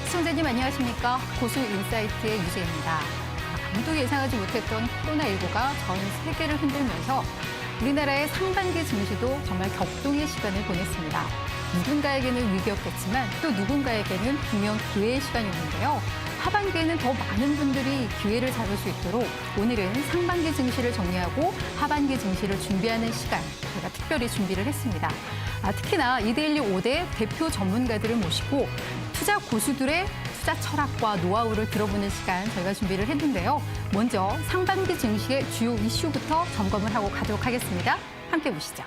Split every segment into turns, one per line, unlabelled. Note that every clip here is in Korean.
시청자님 안녕하십니까? 고수 인사이트의 유재입니다. 아무도 예상하지 못했던 코로나19가 전 세계를 흔들면서 우리나라의 상반기 증시도 정말 격동의 시간을 보냈습니다. 누군가에게는 위기였겠지만 또 누군가에게는 분명 기회의 시간이었는데요. 하반기에는 더 많은 분들이 기회를 잡을 수 있도록 오늘은 상반기 증시를 정리하고 하반기 증시를 준비하는 시간 저희가 특별히 준비를 했습니다. 특히나 이데일리 5대 대표 전문가들을 모시고 투자 고수들의 투자 철학과 노하우를 들어보는 시간 저희가 준비를 했는데요. 먼저 상반기 증시의 주요 이슈부터 점검을 하고 가도록 하겠습니다. 함께 보시죠.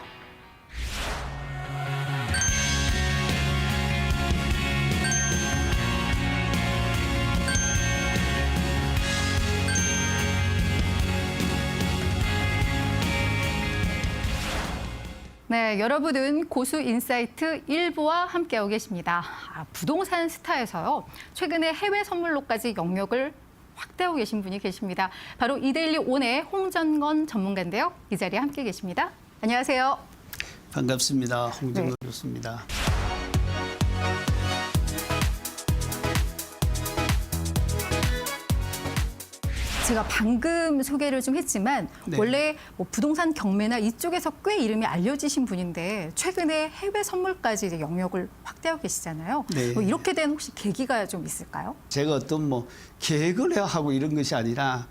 네, 여러분은 고수 인사이트 1부와 함께하고 계십니다. 부동산 스타에서요, 최근에 해외 선물로까지 영역을 확대하고 계신 분이 계십니다. 바로 이데일리 온의 홍정건 전문가인데요. 이 자리에 함께 계십니다. 안녕하세요.
반갑습니다. 홍정건 교수입니다.
제가 방금 소개를 좀 했지만
네.
원래 뭐 부동산 경매나 이쪽에서 꽤 이름이 알려지신 분인데 최근에 해외 선물까지 이제 영역을 확대하고 계시잖아요.
네.
뭐 이렇게 된 혹시 계기가 좀 있을까요?
제가 어떤 계획을 해야 하고 이런 것이 아니라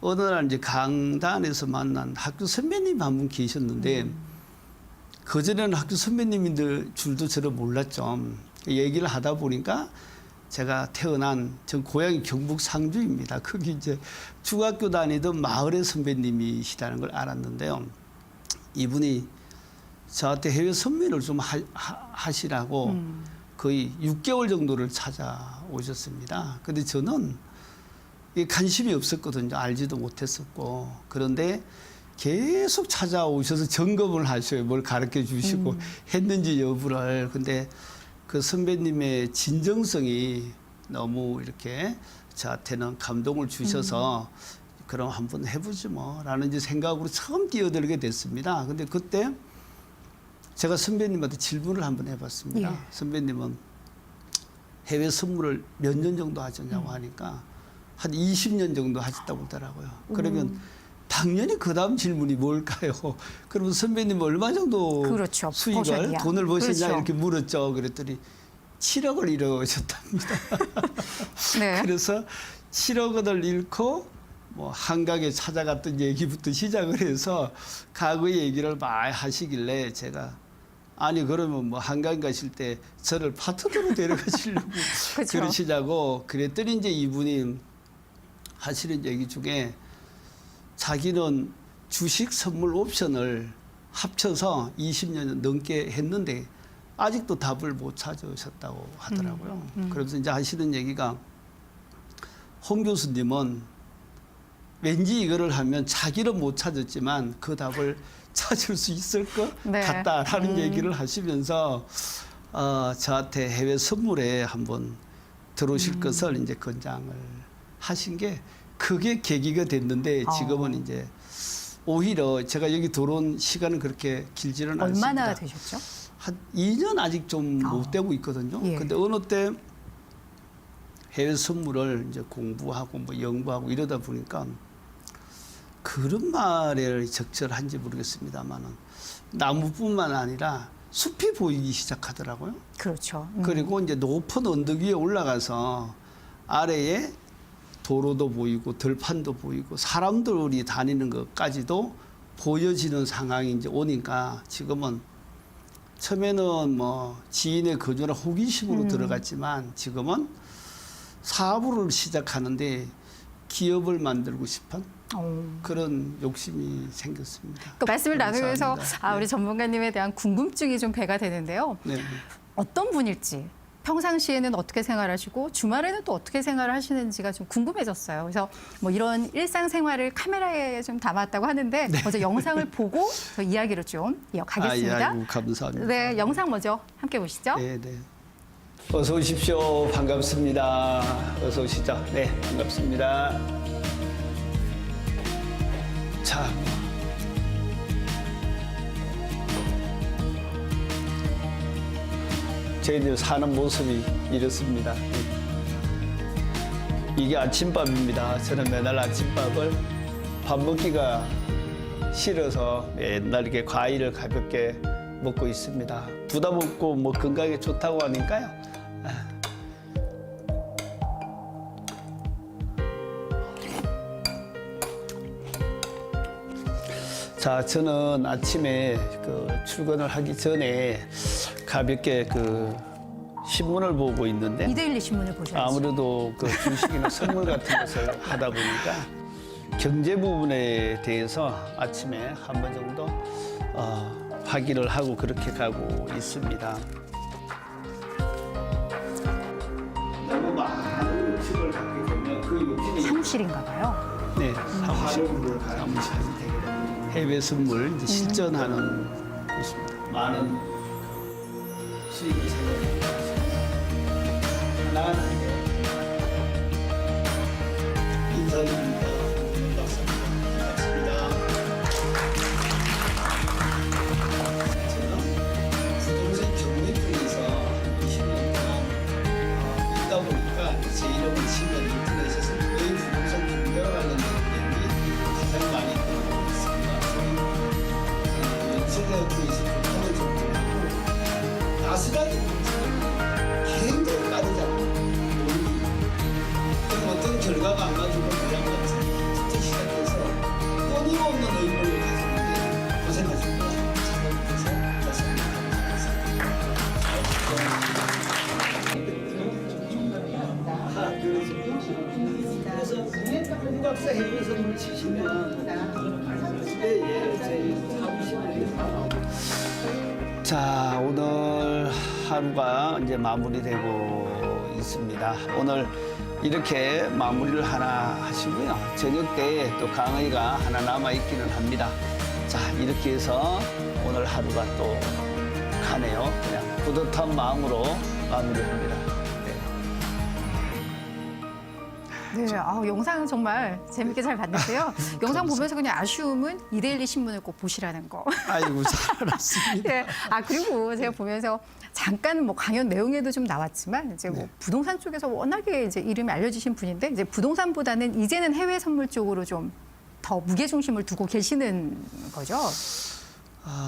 어느 날 이제 강단에서 만난 학교 선배님 한 분 계셨는데 그전에는 학교 선배님인들 줄도 저를 몰랐죠. 얘기를 하다 보니까 제가 태어난 전 고향이 경북 상주입니다. 거기 이제 중학교 다니던 마을의 선배님이시다는 걸 알았는데요. 이분이 저한테 해외 선물을 좀 하시라고 거의 6개월 정도를 찾아오셨습니다. 근데 저는 관심이 없었거든요. 알지도 못했었고. 그런데 계속 찾아오셔서 점검을 하셔요. 뭘 가르쳐 주시고 했는지 여부를. 근데 그 선배님의 진정성이 너무 이렇게 저한테는 감동을 주셔서 그럼 한번 해보지 뭐라는 생각으로 처음 뛰어들게 됐습니다. 근데 그때 제가 선배님한테 질문을 한번 해봤습니다.
예.
선배님은 해외 선물을 몇 년 정도 하셨냐고 하니까 한 20년 정도 하셨다고 하더라고요. 그러면 당연히 그 다음 질문이 뭘까요? 그러면 선배님 얼마 정도
그렇죠.
수익을
버셨냐.
돈을 버셨냐
그렇죠.
이렇게 물었죠. 그랬더니 7억을 잃으셨답니다.
네.
그래서 7억 원을 잃고 뭐 한강에 찾아갔던 얘기부터 시작을 해서 과거의 얘기를 많이 하시길래 제가 아니 그러면 뭐 한강 가실 때 저를 파트너로 데려가시려고
그렇죠.
그러시냐고 그랬더니 이제 이분이 하시는 얘기 중에 자기는 주식 선물 옵션을 합쳐서 20년 넘게 했는데 아직도 답을 못 찾으셨다고 하더라고요. 그러면서 이제 하시는 얘기가 홍 교수님은 왠지 이거를 하면 자기는 못 찾았지만 그 답을 찾을 수 있을 것
네.
같다라는 얘기를 하시면서 저한테 해외 선물에 한번 들어오실 것을 이제 권장을 하신 게 그게 계기가 됐는데 지금은 이제 오히려 제가 여기 들어온 시간은 그렇게 길지는 않습니다.
얼마나 되셨죠?
한 2년 아직 좀 못 되고 있거든요.
예.
근데 어느 때 해외 선물을 이제 공부하고 뭐 연구하고 이러다 보니까 그런 말이 적절한지 모르겠습니다만은 나무뿐만 아니라 숲이 보이기 시작하더라고요.
그렇죠.
그리고 이제 높은 언덕 위에 올라가서 아래에 도로도 보이고 들판도 보이고 사람들이 다니는 것까지도 보여지는 상황이 이제 오니까 지금은 처음에는 뭐 지인의 거주나 호기심으로 들어갔지만 지금은 사업을 시작하는데 기업을 만들고 싶은 그런 욕심이 생겼습니다.
그 말씀을 나누면서
감사합니다.
우리 전문가님에 대한 궁금증이 좀 배가 되는데요.
네.
어떤 분일지 평상시에는 어떻게 생활하시고 주말에는 또 어떻게 생활하시는지가 좀 궁금해졌어요. 그래서 뭐 이런 일상생활을 카메라에 좀 담았다고 하는데 먼저 영상을 보고 저 이야기를 좀 이어가겠습니다.
아이고, 감사합니다.
네, 영상 먼저 함께 보시죠.
네, 네. 어서 오십시오. 반갑습니다. 어서 오시죠. 네, 반갑습니다. 자. 저희들 사는 모습이 이렇습니다. 이게 아침밥입니다. 저는 매날 아침밥을 밥 먹기가 싫어서 맨날 이렇게 과일을 가볍게 먹고 있습니다. 부담 없고 뭐 건강에 좋다고 하니까요. 자, 저는 아침에 출근을 하기 전에 가볍게 신문을 보고 있는데
이데일리 신문을 보셔야죠.
아무래도 주식이나 선물 같은 것을 하다 보니까 경제 부분에 대해서 아침에 한 번 정도 확인을 하고 그렇게 가고 있습니다. 너무 많은 욕심을 갖게 되면 그 욕심이
사무실인가 봐요.
네, 사무실을 가무시하면 되게 됩니다. 해외 선물 이제 실전하는 곳입니다. 많은 수익을 생각합니다. 하나하나 인사드립니다. 반갑습니다. 저는 부동산 경매 쪽에서 20년 동안 있다 보니까 제 이름을 치면 인터넷에서 거의 부동산 경매와 관련된 내용이 가장 많이 나오고 있습니다. 저는 연세대학교에서 교통을 전공하고 나스라기 굉장히 빠르잖아요. 그럼 어떤 결과가 안 맞으면 그냥 진짜 시작해서 끊임없는 의무를 가지는데 고생하셨고 잘해주셔서 말씀드립니다. 그래서 홍박사 해외 선물 치시면 자, 오늘 하루가 이제 마무리되고 있습니다. 오늘 이렇게 마무리를 하나 하시고요. 저녁 때 또 강의가 하나 남아 있기는 합니다. 자, 이렇게 해서 오늘 하루가 또 가네요. 그냥 뿌듯한 마음으로 마무리합니다.
네, 영상 정말 재밌게 잘 봤는데요. 영상 보면서 그냥 아쉬움은 이데일리 신문을 꼭 보시라는 거.
아이고, 잘 알았습니다.
네. 그리고 제가 보면서 잠깐 뭐 강연 내용에도 좀 나왔지만 이제 뭐
네.
부동산 쪽에서 워낙에 이제 이름이 알려지신 분인데 이제 부동산보다는 이제는 해외 선물 쪽으로 좀 더 무게 중심을 두고 계시는 거죠.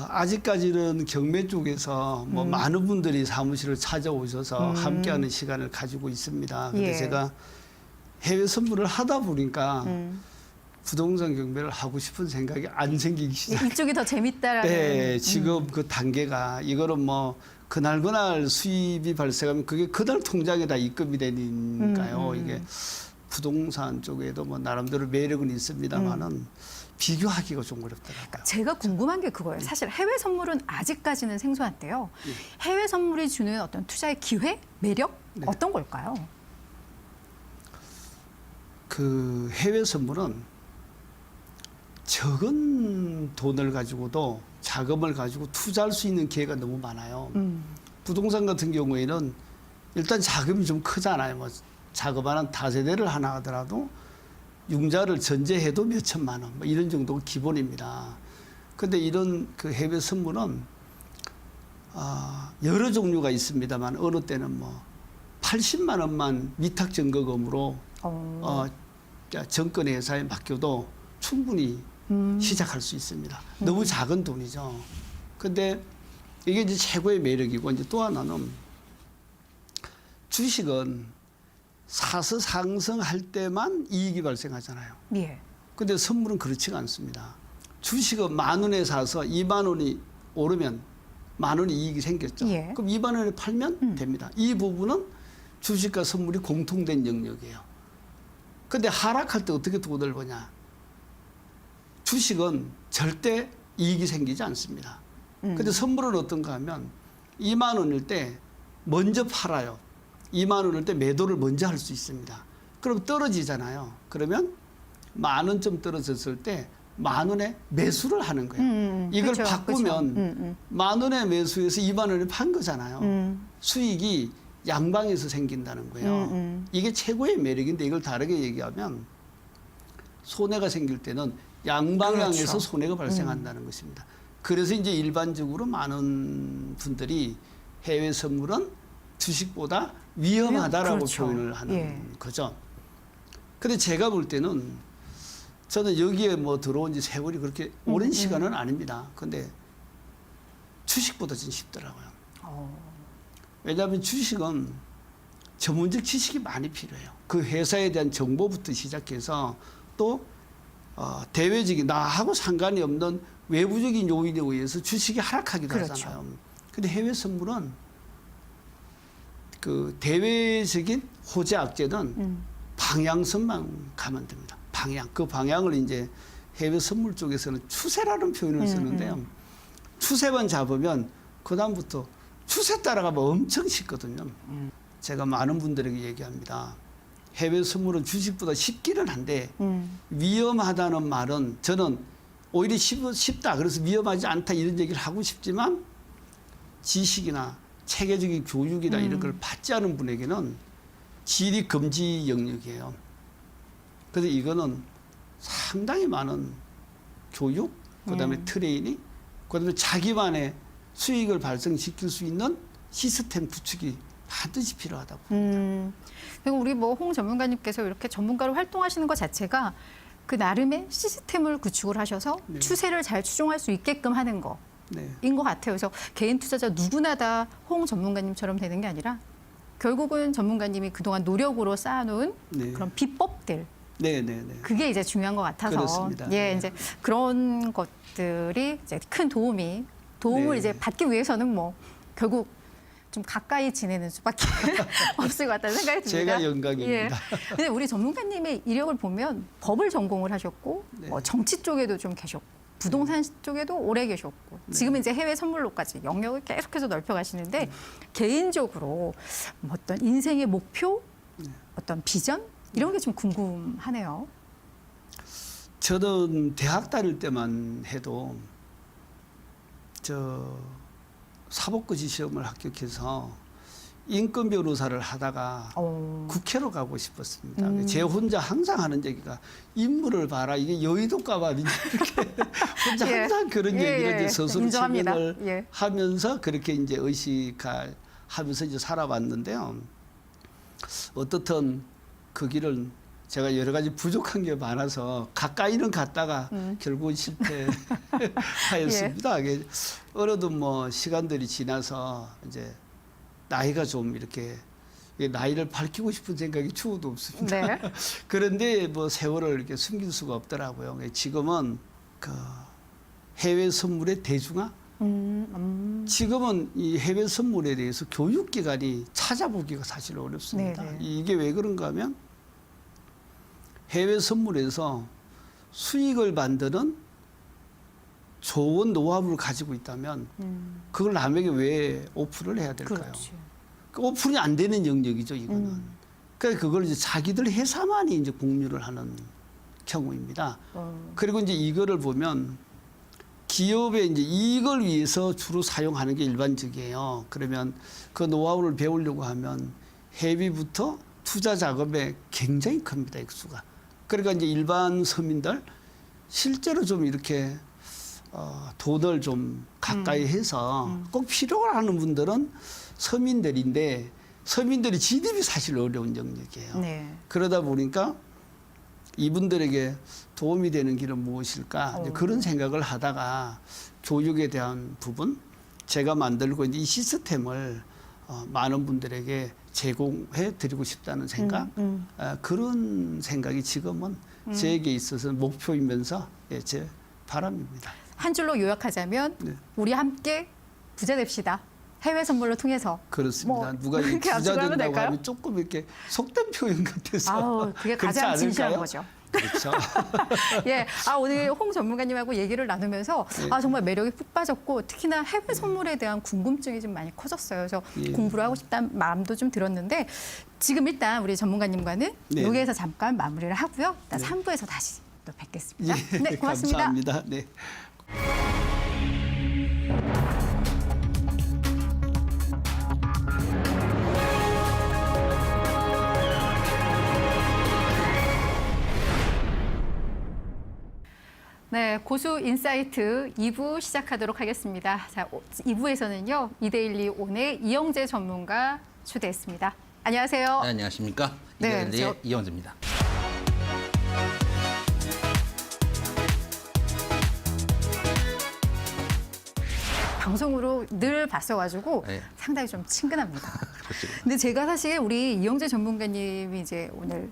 아직까지는 경매 쪽에서 뭐 많은 분들이 사무실을 찾아오셔서 함께하는 시간을 가지고 있습니다. 근데
예.
제가 해외 선물을 하다 보니까 부동산 경매를 하고 싶은 생각이 안 생기기 시작해요.
이쪽이 더 재밌다라는.
네, 지금 그 단계가 이거는 뭐 그날 수입이 발생하면 그게 그날 통장에 다 입금이 되니까요. 이게 부동산 쪽에도 뭐 나름대로 매력은 있습니다만은 비교하기가 좀 어렵더라고요.
제가 궁금한 게 그거예요. 사실 해외 선물은 아직까지는 생소한데요. 해외 선물이 주는 어떤 투자의 기회, 매력
네.
어떤 걸까요?
그 해외 선물은 적은 돈을 가지고도 자금을 가지고 투자할 수 있는 기회가 너무 많아요. 부동산 같은 경우에는 일단 자금이 좀 크잖아요. 뭐 자그마한 다세대를 하나 하더라도 융자를 전제해도 몇 천만 원, 뭐 이런 정도가 기본입니다. 근데 이런 그 해외 선물은 여러 종류가 있습니다만 어느 때는 뭐 80만 원만 위탁 증거금으로 정권 회사에 맡겨도 충분히 시작할 수 있습니다. 너무 작은 돈이죠. 근데 이게 이제 최고의 매력이고 이제 또 하나는 주식은 사서 상승할 때만 이익이 발생하잖아요.
예.
근데 선물은 그렇지가 않습니다. 주식은 10,000원에 사서 20,000원이 오르면 10,000원이 이익이 생겼죠.
예.
그럼 20,000원에 팔면 됩니다. 이 부분은 주식과 선물이 공통된 영역이에요. 근데 하락할 때 어떻게 돈을 버냐? 주식은 절대 이익이 생기지 않습니다. 근데 선물은 어떤가 하면 20,000원일 때 먼저 팔아요. 20,000원일 때 매도를 먼저 할 수 있습니다. 그럼 떨어지잖아요. 그러면 10,000원쯤 떨어졌을 때 10,000원에 매수를 하는 거예요. 이걸
그쵸,
바꾸면 10,000원에 매수해서 20,000원에 판 거잖아요. 수익이 양방에서 생긴다는 거예요. 이게 최고의 매력인데 이걸 다르게 얘기하면 손해가 생길 때는 양방향에서
그렇죠.
손해가 발생한다는 것입니다. 그래서 이제 일반적으로 많은 분들이 해외 선물은 주식보다 위험하다라고
그렇죠.
표현을 하는
예.
거죠. 근데 제가 볼 때는 저는 여기에 뭐 들어온 지 세월이 그렇게 오랜 시간은 아닙니다. 근데 주식보다 좀 쉽더라고요. 왜냐하면 주식은 전문적 지식이 많이 필요해요. 그 회사에 대한 정보부터 시작해서 또 대외적인 나하고 상관이 없는 외부적인 요인에 의해서 주식이 하락하기도
그렇죠.
하잖아요. 근데 해외 선물은 그 대외적인 호재 악재는 방향성만 가면 됩니다. 방향. 그 방향을 이제 해외 선물 쪽에서는 추세라는 표현을 쓰는데요. 추세만 잡으면 그다음부터 추세 따라가면 엄청 쉽거든요. 제가 많은 분들에게 얘기합니다. 해외 선물은 주식보다 쉽기는 한데 위험하다는 말은 저는 오히려 쉽다. 그래서 위험하지 않다 이런 얘기를 하고 싶지만 지식이나 체계적인 교육이나 이런 걸 받지 않은 분에게는 진입 금지 영역이에요. 그래서 이거는 상당히 많은 교육, 그다음에 트레이닝, 그다음에 자기만의 수익을 발생시킬 수 있는 시스템 구축이 반드시 필요하다고 봅니다.
그리고 우리 뭐 홍 전문가님께서 이렇게 전문가로 활동하시는 것 자체가 그 나름의 시스템을 구축을 하셔서
네.
추세를 잘 추종할 수 있게끔 하는 거.
네.
인 것 같아요. 그래서 개인 투자자 누구나 다 홍 전문가님처럼 되는 게 아니라 결국은 전문가님이 그동안 노력으로 쌓아놓은
네.
그런 비법들
네, 네, 네.
그게 이제 중요한 것 같아서
그렇습니다.
예,
네.
이제 그런 것들이 이제 큰 도움을
네.
이제 받기 위해서는 뭐 결국 좀 가까이 지내는 수밖에 없을 것 같다는 생각이 듭니다.
제가 영광입니다.
예. 근데 우리 전문가님의 이력을 보면 법을 전공을 하셨고
네.
뭐 정치 쪽에도 좀 계셨고 부동산 쪽에도 오래 계셨고 지금은 이제 해외 선물로까지 영역을 계속해서 넓혀가시는데 개인적으로 뭐 어떤 인생의 목표, 어떤 비전 이런 게 좀 궁금하네요.
저는 대학 다닐 때만 해도 저 사법고시 시험을 합격해서 인권 변호사를 하다가 국회로 가고 싶었습니다. 제 혼자 항상 하는 얘기가 인물을 봐라. 이게 여의도가 말이지. 이렇게 혼자
예.
항상 그런
예,
얘기를
예.
이제 스스로
인정합니다.
체면을
예.
하면서 그렇게 이제 의식하면서 이제 살아왔는데요. 어떻든 그 길은 제가 여러 가지 부족한 게 많아서 가까이는 갔다가 결국은 실패하였습니다.
예.
어느덧 뭐 시간들이 지나서 이제 나이가 좀 이렇게 나이를 밝히고 싶은 생각이 추호도 없습니다.
네.
그런데 뭐 세월을 이렇게 숨길 수가 없더라고요. 지금은 그 해외 선물의 대중화 지금은 이 해외 선물에 대해서 교육기관이 찾아보기가 사실 어렵습니다.
네네.
이게 왜 그런가 하면 해외 선물에서 수익을 만드는 좋은 노하우를 가지고 있다면 그걸 남에게 왜 오픈을 해야 될까요?
그렇지.
그 오픈이 안 되는 영역이죠, 이거는. 그러니까 그걸 이제 자기들 회사만이 이제 공유를 하는 경우입니다. 그리고 이제 이거를 보면 기업의 이제 이익을 위해서 주로 사용하는 게 일반적이에요. 그러면 그 노하우를 배우려고 하면 회비부터 투자 자금에 굉장히 큽니다, 액수가. 그러니까 이제 일반 서민들 실제로 좀 이렇게 돈을 좀 가까이 해서 꼭 필요로 하는 분들은 서민들인데 서민들이 진입이 사실 어려운 영역이에요.
네.
그러다 보니까 이분들에게 도움이 되는 길은 무엇일까 이제 그런 생각을 하다가 교육에 대한 부분 제가 만들고 이제 이 시스템을 많은 분들에게 제공해 드리고 싶다는 생각 그런 생각이 지금은 저에게 있어서는 목표이면서 예, 제 바람입니다.
한 줄로 요약하자면
네.
우리 함께 부자 됩시다. 해외 선물로 통해서.
그렇습니다.
뭐
누가 이렇게
그렇게
부자
압축을 하면
된다고
될까요?
하면 조금 이렇게 속된 표현 같아서
아우, 그게
그렇지
가장 진실한
않을까요?
거죠.
그렇죠.
예, 오늘 홍 전문가님하고 얘기를 나누면서 정말 매력이 푹 빠졌고 특히나 해외 선물에 대한 궁금증이 좀 많이 커졌어요. 그래서
예.
공부를 하고 싶다는 마음도 좀 들었는데 지금 일단 우리 전문가님과는
네.
여기에서 잠깐 마무리를 하고요. 일단
네.
3부에서 다시 또 뵙겠습니다.
예,
네, 고맙습니다.
감사합니다. 네.
네, 고수 인사이트 2부 시작하도록 하겠습니다. 자, 2부에서는요, 이데일리 온의 이영재 전문가 초대했습니다. 안녕하세요.
네, 안녕하십니까.
네,
이데일리의 이영재입니다.
방송으로 늘 봤어가지고
네.
상당히 좀 친근합니다.
그렇죠.
근데 제가 사실 우리 이영재 전문가님이 이제 오늘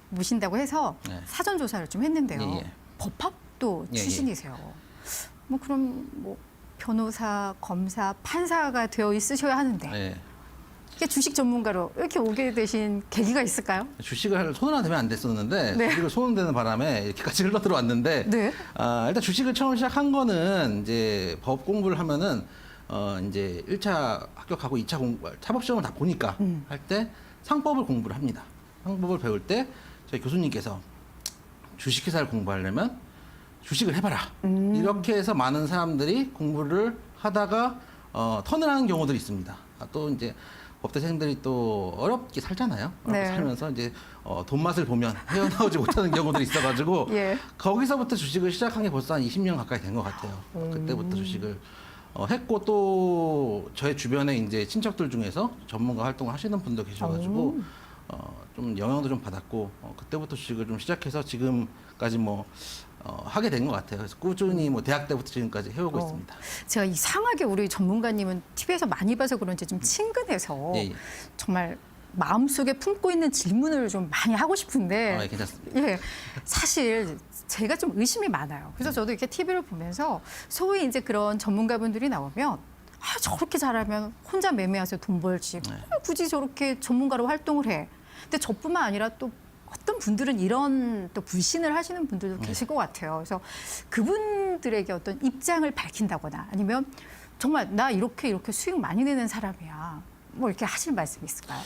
모신다고 해서
네.
사전 조사를 좀 했는데요.
예, 예.
법학도
예, 예.
출신이세요. 뭐 그럼 뭐 변호사, 검사, 판사가 되어 있으셔야 하는데
네.
이게 주식 전문가로 이렇게 오게 되신 계기가 있을까요?
주식을 손을 안 대면 안 됐었는데
네.
주식을 손을 대는 바람에 이렇게까지 흘러 들어왔는데
네.
일단 주식을 처음 시작한 거는 이제 법 공부를 하면은 이제 1차 합격하고 2차 공부 사법 시험을 다 보니까 할 때 상법을 공부를 합니다. 상법을 배울 때 저희 교수님께서 주식회사를 공부하려면 주식을 해봐라. 이렇게 해서 많은 사람들이 공부를 하다가 턴을 하는 경우들이 있습니다. 또 이제 법대생들이 또 어렵게 살잖아요. 어렵게
네.
살면서 이제 돈 맛을 보면 헤어나오지 못하는 경우들이 있어가지고
예.
거기서부터 주식을 시작한 게 벌써 한 20년 가까이 된 것 같아요. 그때부터 주식을 했고 또 저의 주변에 이제 친척들 중에서 전문가 활동을 하시는 분도 계셔가지고 좀 영향도 좀 받았고 그때부터 주식을 좀 시작해서 지금까지 뭐 하게 된 것 같아요. 그래서 꾸준히 뭐 대학 때부터 지금까지 해오고 있습니다.
제가 이상하게 우리 전문가님은 TV에서 많이 봐서 그런지 좀 친근해서
예, 예.
정말 마음속에 품고 있는 질문을 좀 많이 하고 싶은데
예, 괜찮습니다.
예, 사실 제가 좀 의심이 많아요. 그래서 저도 이렇게 TV를 보면서 소위 이제 그런 전문가분들이 나오면 저렇게 잘하면 혼자 매매해서 돈 벌지. 굳이 저렇게 전문가로 활동을 해. 근데 저뿐만 아니라 또 어떤 분들은 이런 또 불신을 하시는 분들도 계실 것 같아요. 그래서 그분들에게 어떤 입장을 밝힌다거나 아니면 정말 나 이렇게 수익 많이 내는 사람이야. 뭐 이렇게 하실 말씀이 있을까요?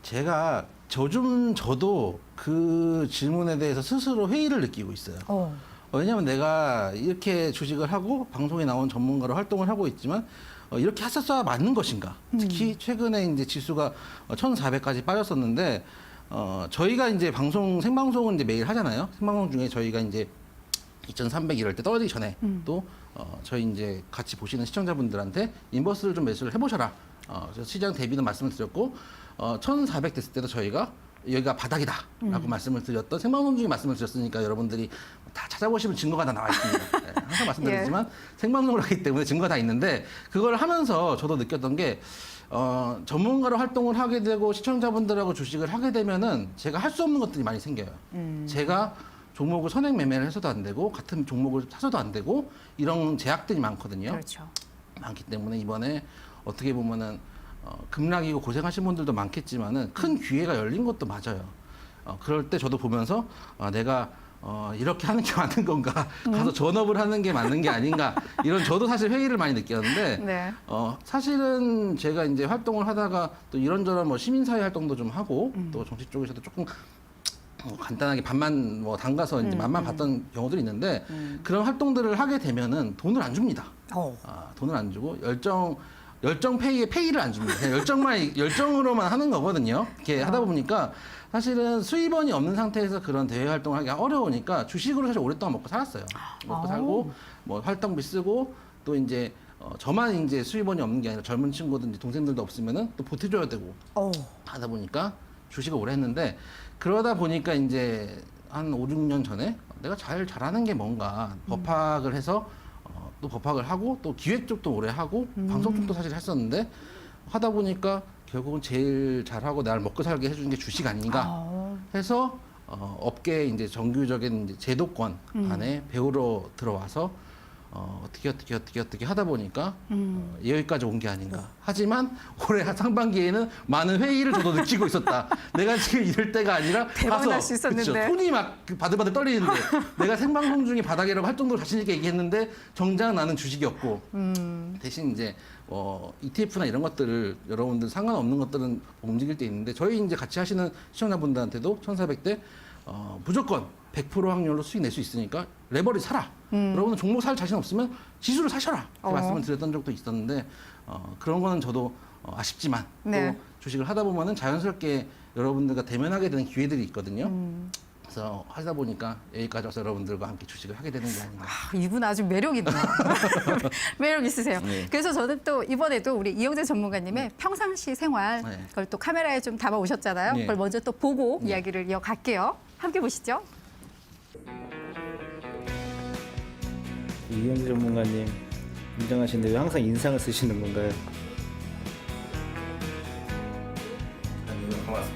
제가 저도 그 질문에 대해서 스스로 회의를 느끼고 있어요. 왜냐하면 내가 이렇게 주식을 하고 방송에 나온 전문가로 활동을 하고 있지만 이렇게 했었어야 맞는 것인가? 특히 최근에 이제 지수가 1,400까지 빠졌었는데 저희가 이제 생방송은 이제 매일 하잖아요. 생방송 중에 저희가 이제 2,300 이럴 때 떨어지기 전에 또 저희 이제 같이 보시는 시청자분들한테 인버스를 좀 매수를 해보셔라. 그래서 시장 대비는 말씀을 드렸고 1,400 됐을 때도 저희가 여기가 바닥이다라고 말씀을 드렸던 생방송 중에 말씀을 드렸으니까 여러분들이 다 찾아보시면 증거가 다 나와 있습니다. 네, 항상 말씀드리지만 생방송을 하기 때문에 증거가 다 있는데 그걸 하면서 저도 느꼈던 게 전문가로 활동을 하게 되고 시청자분들하고 주식을 하게 되면은 제가 할 수 없는 것들이 많이 생겨요. 제가 종목을 선행 매매를 해서도 안 되고 같은 종목을 사서도 안 되고 이런 제약들이 많거든요.
그렇죠.
많기 때문에 이번에 어떻게 보면은 급락이고 고생하신 분들도 많겠지만은 큰 기회가 열린 것도 맞아요. 그럴 때 저도 보면서 내가 이렇게 하는 게 맞는 건가? 가서 전업을 하는 게 맞는 게 아닌가? 이런 저도 사실 회의를 많이 느꼈는데
네.
사실은 제가 이제 활동을 하다가 또 이런저런 뭐 시민사회 활동도 좀 하고 또 정치 쪽에서도 조금 간단하게 밥만 뭐 담가서 이제 맛만 봤던 경우들이 있는데 그런 활동들을 하게 되면은 돈을 안 줍니다. 돈을 안 주고 열정 페이에 페이를 안 줍니다. 그냥 열정으로만 하는 거거든요. 이렇게 하다 보니까 사실은 수입원이 없는 상태에서 그런 대외 활동을 하기가 어려우니까 주식으로 사실 오랫동안 먹고 살았어요. 먹고 살고 뭐 활동비 쓰고 또 이제 저만 이제 수입원이 없는 게 아니라 젊은 친구들 이제 동생들도 없으면은 또 보태줘야 되고 하다 보니까 주식을 오래 했는데 그러다 보니까 이제 한 5, 6년 전에 내가 잘하는 게 뭔가 법학을 해서 또 법학을 하고 또 기획 쪽도 오래 하고 방송 쪽도 사실 했었는데 하다 보니까 결국은 제일 잘하고 나를 먹고 살게 해주는 게 주식 아닌가 해서 업계에 이제 정규적인 이제 제도권 안에 배우러 들어와서 어떻게 하다 보니까 여기까지 온 게 아닌가. 하지만 올해 상반기에는 많은 회의를 저도 느끼고 있었다. 내가 지금 이럴 때가 아니라
대박날
가서
수 있었는데.
그쵸, 손이 막 바들바들 떨리는데 내가 생방송 중에 바닥이라고 할 정도로 자신 있게 얘기했는데 정작 나는 주식이 없고 대신 이제 ETF나 이런 것들을 여러분들 상관없는 것들은 움직일 때 있는데 저희 이제 같이 하시는 시청자분들한테도 1,400대 무조건 100% 확률로 수익 낼 수 있으니까 레버리 사라. 여러분은 종목 살 자신 없으면 지수를 사셔라. 이렇게 말씀을 드렸던 적도 있었는데 그런 거는 저도 아쉽지만
네.
또 주식을 하다 보면은 자연스럽게 여러분들과 대면하게 되는 기회들이 있거든요. 그래서 하다 보니까 여기까지 와서 여러분들과 함께 주식을 하게 되는 게 아닌가.
이분 아주 매력 있네요. 매력 있으세요.
네.
그래서 저는 또 이번에도 우리 이영재 전문가님의 평상시 생활
네.
그걸 또 카메라에 좀 담아 오셨잖아요.
네.
그걸 먼저 또 보고
네.
이야기를 이어갈게요. 함께 보시죠.
이영재 전문가님 인정하시는데 왜 항상 인상을 쓰시는 건가요?
아니요, 가만히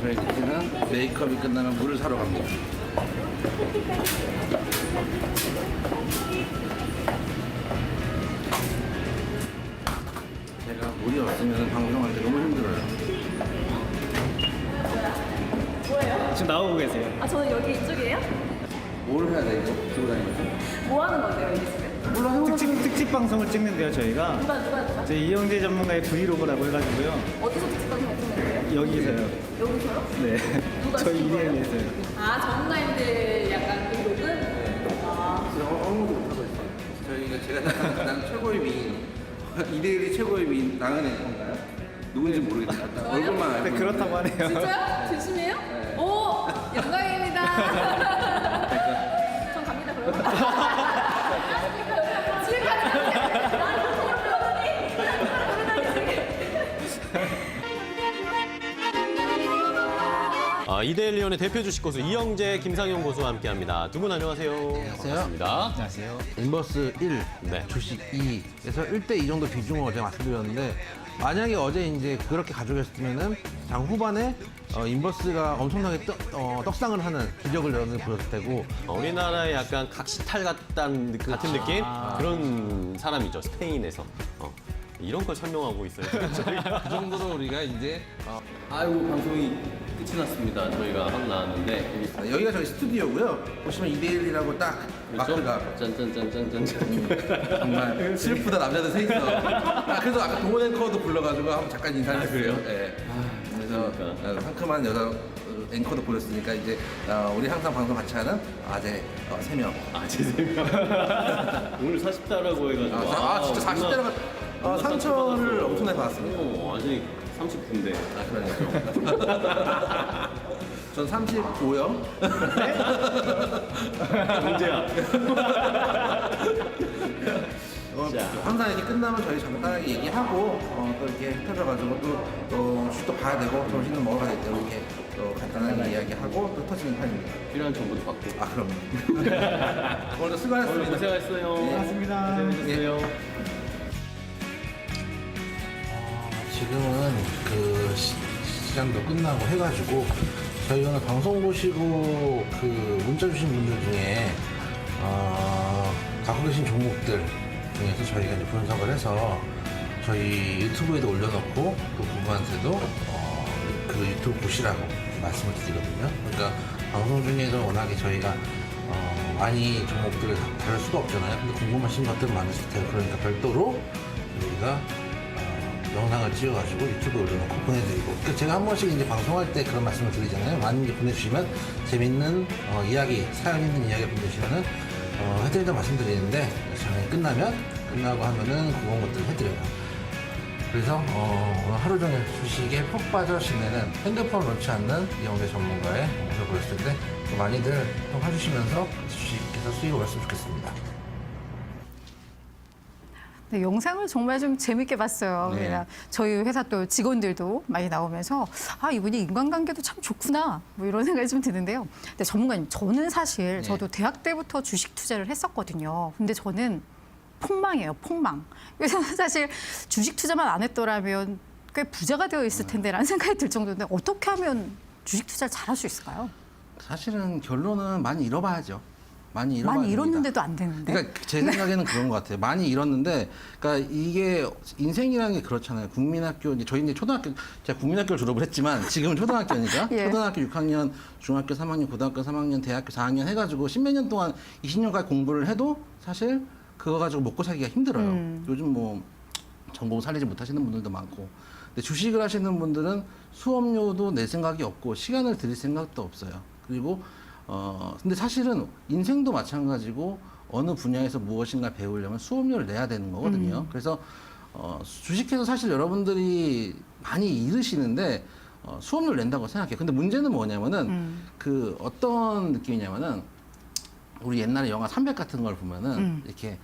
저희 이제는 메이크업이 끝나면 물을 사러 갑니다. 제가 물이 없으면 방송할 때 너무 힘들어요.
지금 나오고 계세요.
아, 저는 여기 이쪽이에요?
뭘 해야 돼, 이거? 들고 다니면서?
뭐 하는 건데요, 여기 지금?
몰라, 해보자.
특집 방송을 찍는데요, 저희가.
누가?
저희 이영재 전문가의 브이로그라고 해가지고요.
어디서 특집방송 찍는데요?
여기서요.
여기서요?
네.
누가
저희
찍은 거예요?
이내에서요.
아, 전문가님들 약간 브이로그? 아,
아무것도 못하고 있어요. 저희가 제가 난 최고의 미인, 이대일이 최고의 미인 나은의 건가요? 누군지 모르겠어요. 얼굴만 알고
네, 그렇다고
있는데.
하네요.
진짜요? 진심이에요? 오, 영광입니다. 전 갑니다, 그러면.
이데일리온의 대표 주식 고수 이영재, 김상용 고수와 함께합니다. 두 분 안녕하세요. 반갑습니다.
안녕하세요.
인버스 1,
네.
주식 2에서 1대2 정도 비중을 어제 말씀드렸는데 만약에 어제 이제 그렇게 가져갔으면은 장 후반에 인버스가 엄청나게 떡상을 하는 기적을 보였을 테고
우리나라의 약간 각시탈 같은 느낌? 그런 사람이죠. 스페인에서. 이런 걸 설명하고 있어요. 저희가.
그 정도로 우리가 이제
아이고, 방송이 끝이 났습니다. 저희가 하고 나왔는데.
여기가 저희 스튜디오고요. 보시면 2대1이라고 딱 마크가
짠짠짠짠짠.
정말 슬프다 남자들 세 있어. 그래서 아까 동원 앵커도 불러가지고 한번 잠깐 인사를 했어요.
그래요?
네. 그래서
그러니까.
상큼한 여자 앵커도 보였으니까 이제 우리 항상 방송 같이 하는 아재 3명.
제 생각. 오늘 40대라고 해가지고.
진짜 40대라고 상처를 엄청나게 받았습니다.
아직 39인데.
그러니까. 전 35요.
문제야.
항상 이렇게 끝나면 저희 간단하게 얘기하고 또 이렇게 흩어져가지고 또 슛도 봐야 되고 점심도 먹어야 되기 때문에 이렇게 또 간단하게 이야기하고 또 터지는 편입니다.
필요한 정보도 받고.
그럼요. 오늘도 수고하셨습니다.
고생하셨어요.
고맙습니다.
고생하셨어요.
지금은 그 시장도 끝나고 해가지고 저희 오늘 방송 보시고 그 문자 주신 분들 중에 갖고 계신 종목들 중에서 저희가 이제 분석을 해서 저희 유튜브에도 올려놓고 또 그분한테도 그 유튜브 보시라고 말씀을 드리거든요. 그러니까 방송 중에서 워낙에 저희가 많이 종목들을 다룰 수가 없잖아요. 근데 궁금하신 것들 많으실 테고 그러니까 별도로 저희가 영상을 찍어가지고 유튜브에 올려놓고 보내드리고 그러니까 제가 한 번씩 이제 방송할 때 그런 말씀을 드리잖아요. 많이 이제 보내주시면 재밌는 이야기, 사연 있는 이야기 보내주시면은 해드린다고 말씀드리는데 장이 끝나고 하면은 그런 것들을 해드려요. 그래서 오늘 하루 종일 주식에 푹 빠져 지내는 핸드폰 놓지 않는 이영재 전문가의 모습을 보였을 때 많이들 좀 해주시면서 주식에서 수익을 올렸으면 좋겠습니다.
네, 영상을 정말 좀 재밌게 봤어요.
네.
그냥 저희 회사 또 직원들도 많이 나오면서 이분이 인간관계도 참 좋구나 뭐 이런 생각이 좀 드는데요. 근데 전문가님, 저는 사실 저도 대학 때부터 주식 투자를 했었거든요. 근데 저는 폭망이에요, 폭망. 그래서 사실 주식 투자만 안 했더라면 꽤 부자가 되어 있을 텐데라는 생각이 들 정도인데 어떻게 하면 주식 투자를 잘할 수 있을까요?
사실은 결론은 많이 잃어봐야죠. 많이 잃어봐야
많이
됩니다.
잃었는데도 안 되는데.
그러니까 제 생각에는 그런 것 같아요. 많이 잃었는데, 그러니까 이게 인생이라는 게 그렇잖아요. 국민학교 이제 저희 이제 초등학교 제가 국민학교를 졸업을 했지만 지금은 초등학교니까
예.
초등학교 6학년, 중학교 3학년, 고등학교 3학년, 대학교 4학년 해가지고 10몇 년 동안 20년까지 공부를 해도 사실 그거 가지고 먹고 살기가 힘들어요. 요즘 뭐 전공 살리지 못하시는 분들도 많고. 근데 주식을 하시는 분들은 수업료도 낼 생각이 없고 시간을 들일 생각도 없어요. 그리고 근데 사실은 인생도 마찬가지고 어느 분야에서 무엇인가 배우려면 수업료를 내야 되는 거거든요. 그래서 주식해서 사실 여러분들이 많이 잃으시는데 수업료를 낸다고 생각해요. 근데 문제는 뭐냐면은 그 어떤 느낌이냐면은 우리 옛날에 영화 300 같은 걸 보면은 이렇게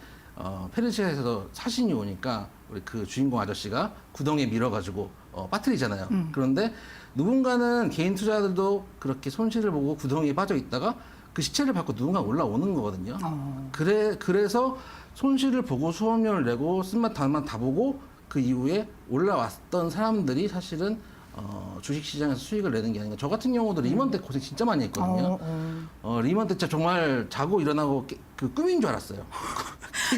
페르시아에서 사신이 오니까 우리 그 주인공 아저씨가 구덩이에 밀어가지고 빠뜨리잖아요. 그런데 누군가는 개인 투자들도 그렇게 손실을 보고 구덩이에 빠져 있다가 그 시체를 받고 누군가 올라오는 거거든요. 그래서 손실을 보고 수업료를 내고 쓴맛 단맛 다 보고 그 이후에 올라왔던 사람들이 사실은 주식시장에서 수익을 내는 게 아닌가. 저 같은 경우도 리먼 때 고생 진짜 많이 했거든요. 리먼 때 진짜 정말 자고 일어나고 그 꿈인 줄 알았어요.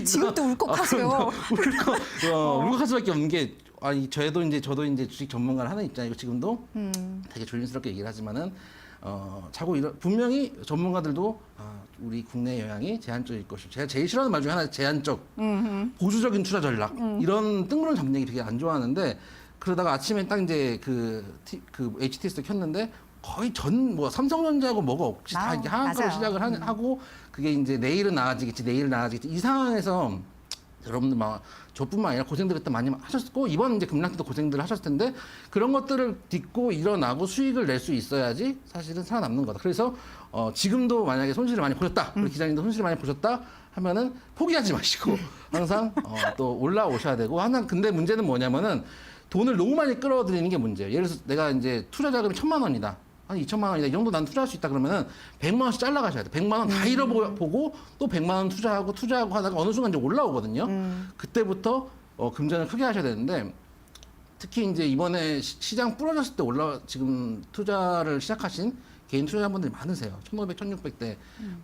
지금도 울컥하세요.
울컥할 수밖에 없는 게 아니 저도 이제 주식 전문가를 하는 입장이고 지금도 되게 조심스럽게 얘기를 하지만은 자고 분명히 전문가들도 우리 국내 영향이 제한적일 것이고 제가 제일 싫어하는 말 중에 하나 제한적 보수적인 투자 전략 이런 뜬구름 잡는 얘기 되게 안 좋아하는데 그러다가 아침에 딱 이제 그 HTS 켰는데 거의 뭐 삼성전자하고 뭐가 없이 다 이제 하한가로
맞아요.
시작을 하고 그게 이제 내일은 나아지겠지 이 상황에서 여러분들 막 저뿐만 아니라 고생들 그때 많이 하셨고 이번 이제 급락 때도 고생들 하셨을 텐데 그런 것들을 딛고 일어나고 수익을 낼 수 있어야지 사실은 살아남는 거다. 그래서 지금도 만약에 손실을 많이 보셨다, 우리 기자님도 손실을 많이 보셨다 하면은 포기하지 마시고 항상 또 올라오셔야 되고 항상 근데 문제는 뭐냐면은 돈을 너무 많이 끌어들이는 게 문제예요. 예를 들어서 내가 이제 투자 자금이 1,000만 원이다. 한 2천만 원이다. 이 정도 난 투자할 수 있다 그러면은 100만 원씩 잘라가셔야 돼. 100만 원 다 잃어보고 또 100만 원 투자하고 하다가 어느 순간 이제 올라오거든요. 그때부터 금전을 크게 하셔야 되는데 특히 이제 이번에 시장 부러졌을 때 지금 투자를 시작하신 개인 투자자분들이 많으세요. 1,500, 1,600대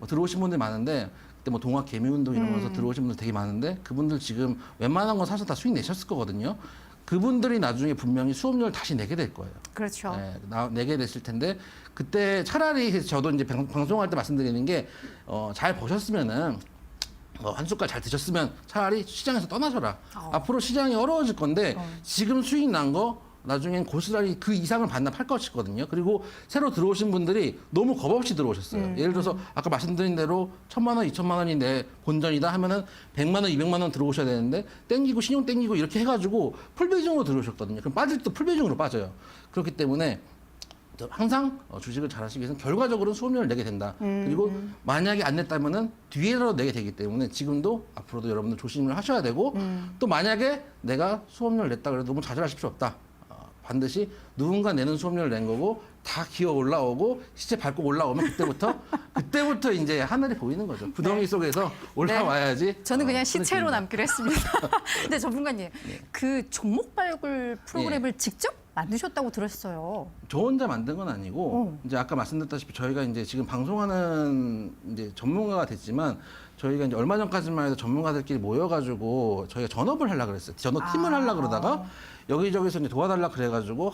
들어오신 분들이 많은데 그때 뭐 동학 개미운동 이러면서 들어오신 분들 되게 많은데 그분들 지금 웬만한 거 사서 다 수익 내셨을 거거든요. 그분들이 나중에 분명히 수업료를 다시 내게 될 거예요.
그렇죠.
네, 내게 됐을 텐데 그때 차라리 저도 이제 방송할 때 말씀드리는 게 잘 버셨으면은 한 숟갈 잘 드셨으면 차라리 시장에서 떠나셔라. 앞으로 시장이 어려워질 건데 지금 수익 난 거 나중엔 고스란히 그 이상을 반납할 것이거든요. 그리고 새로 들어오신 분들이 너무 겁 없이 들어오셨어요. 예를 들어서 아까 말씀드린 대로 1,000만 원, 2,000만 원이 내 본전이다 하면은 100만 원, 200만 원 들어오셔야 되는데 땡기고 신용 땡기고 이렇게 해가지고 풀배정으로 들어오셨거든요. 그럼 빠질 때 풀배정으로 빠져요. 그렇기 때문에 항상 주식을 잘하시기 위해서는 결과적으로는 수업료를 내게 된다. 그리고 만약에 안 냈다면은 뒤에라도 내게 되기 때문에 지금도 앞으로도 여러분들 조심을 하셔야 되고 또 만약에 내가 수업료를 냈다 그래도 너무 좌절하실 필요 없다. 반드시 누군가 내는 수업료를 낸 거고 다 기어 올라오고 시체 밟고 올라오면 그때부터 이제 하늘이 보이는 거죠. 구덩이 속에서 올라와야지.
저는 그냥
손에
시체로
듭니다.
남기로 했습니다. 근데 전문가님, 그 종목 발굴 프로그램을 직접 만드셨다고 들었어요.
저 혼자 만든 건 아니고 이제 아까 말씀드렸다시피 저희가 이제 지금 방송하는 이제 전문가가 됐지만 저희가 이제 얼마 전까지만 해도 전문가들끼리 모여가지고 저희가 전업을 하려고 그랬어요. 전업팀을 하려고 그러다가 여기저기서 이제 도와달라 그래가지고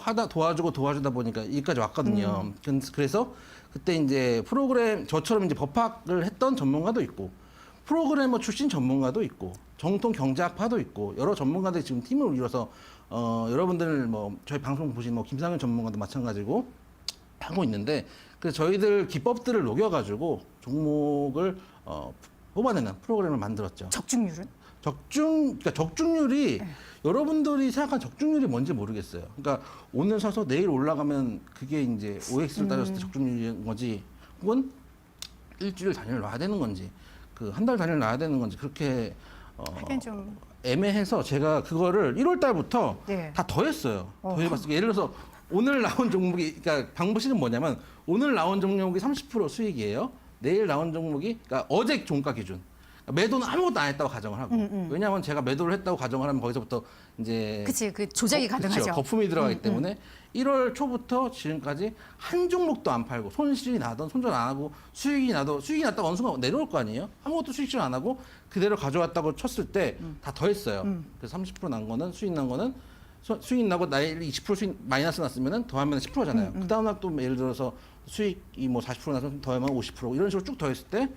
도와주다 보니까 여기까지 왔거든요. 그래서 그때 이제 프로그램 저처럼 이제 법학을 했던 전문가도 있고 프로그래머 출신 전문가도 있고 정통 경제학파도 있고 여러 전문가들이 지금 팀을 이뤄서 여러분들 뭐 저희 방송 보신 뭐 김상현 전문가도 마찬가지고 하고 있는데 그래서 저희들 기법들을 녹여가지고 종목을 뽑아내는 프로그램을 만들었죠.
적중률은?
그러니까 적중률이 여러분들이 생각한 적중률이 뭔지 모르겠어요. 그러니까 오늘 사서 내일 올라가면 그게 이제 OX를 따졌을 때 적중률인 거지, 혹은 일주일 단위를 놔야 되는 건지, 그 한 달 단위를 놔야 되는 건지 그렇게
하긴 좀
애매해서 제가 그거를 1월 달부터
네.
다 더했어요. 더해봤어요. 예를 들어서 오늘 나온 종목이, 그러니까 방법식은 뭐냐면 오늘 나온 종목이 30% 수익이에요. 내일 나온 종목이, 그러니까 어제 종가 기준. 매도는 아무것도 안 했다고 가정을 하고. 왜냐하면 제가 매도를 했다고 가정을 하면 거기서부터 이제
그치, 그 조작이 가능하죠.
그쵸, 거품이 들어가기 때문에 1월 초부터 지금까지 한 종목도 안 팔고 손실이 나던 손절 안 하고 수익이 났다가 어느 순간 내려올 거 아니에요? 아무것도 수익질 안 하고 그대로 가져왔다고 쳤을 때 다 더했어요. 그래서 30% 난 거는 수익 나고 나일 20% 수익 마이너스 났으면은 더하면 10%잖아요. 그 다음 날 또 예를 들어서 수익이 뭐 40% 나서 더하면 50% 이런 식으로 쭉 더했을 때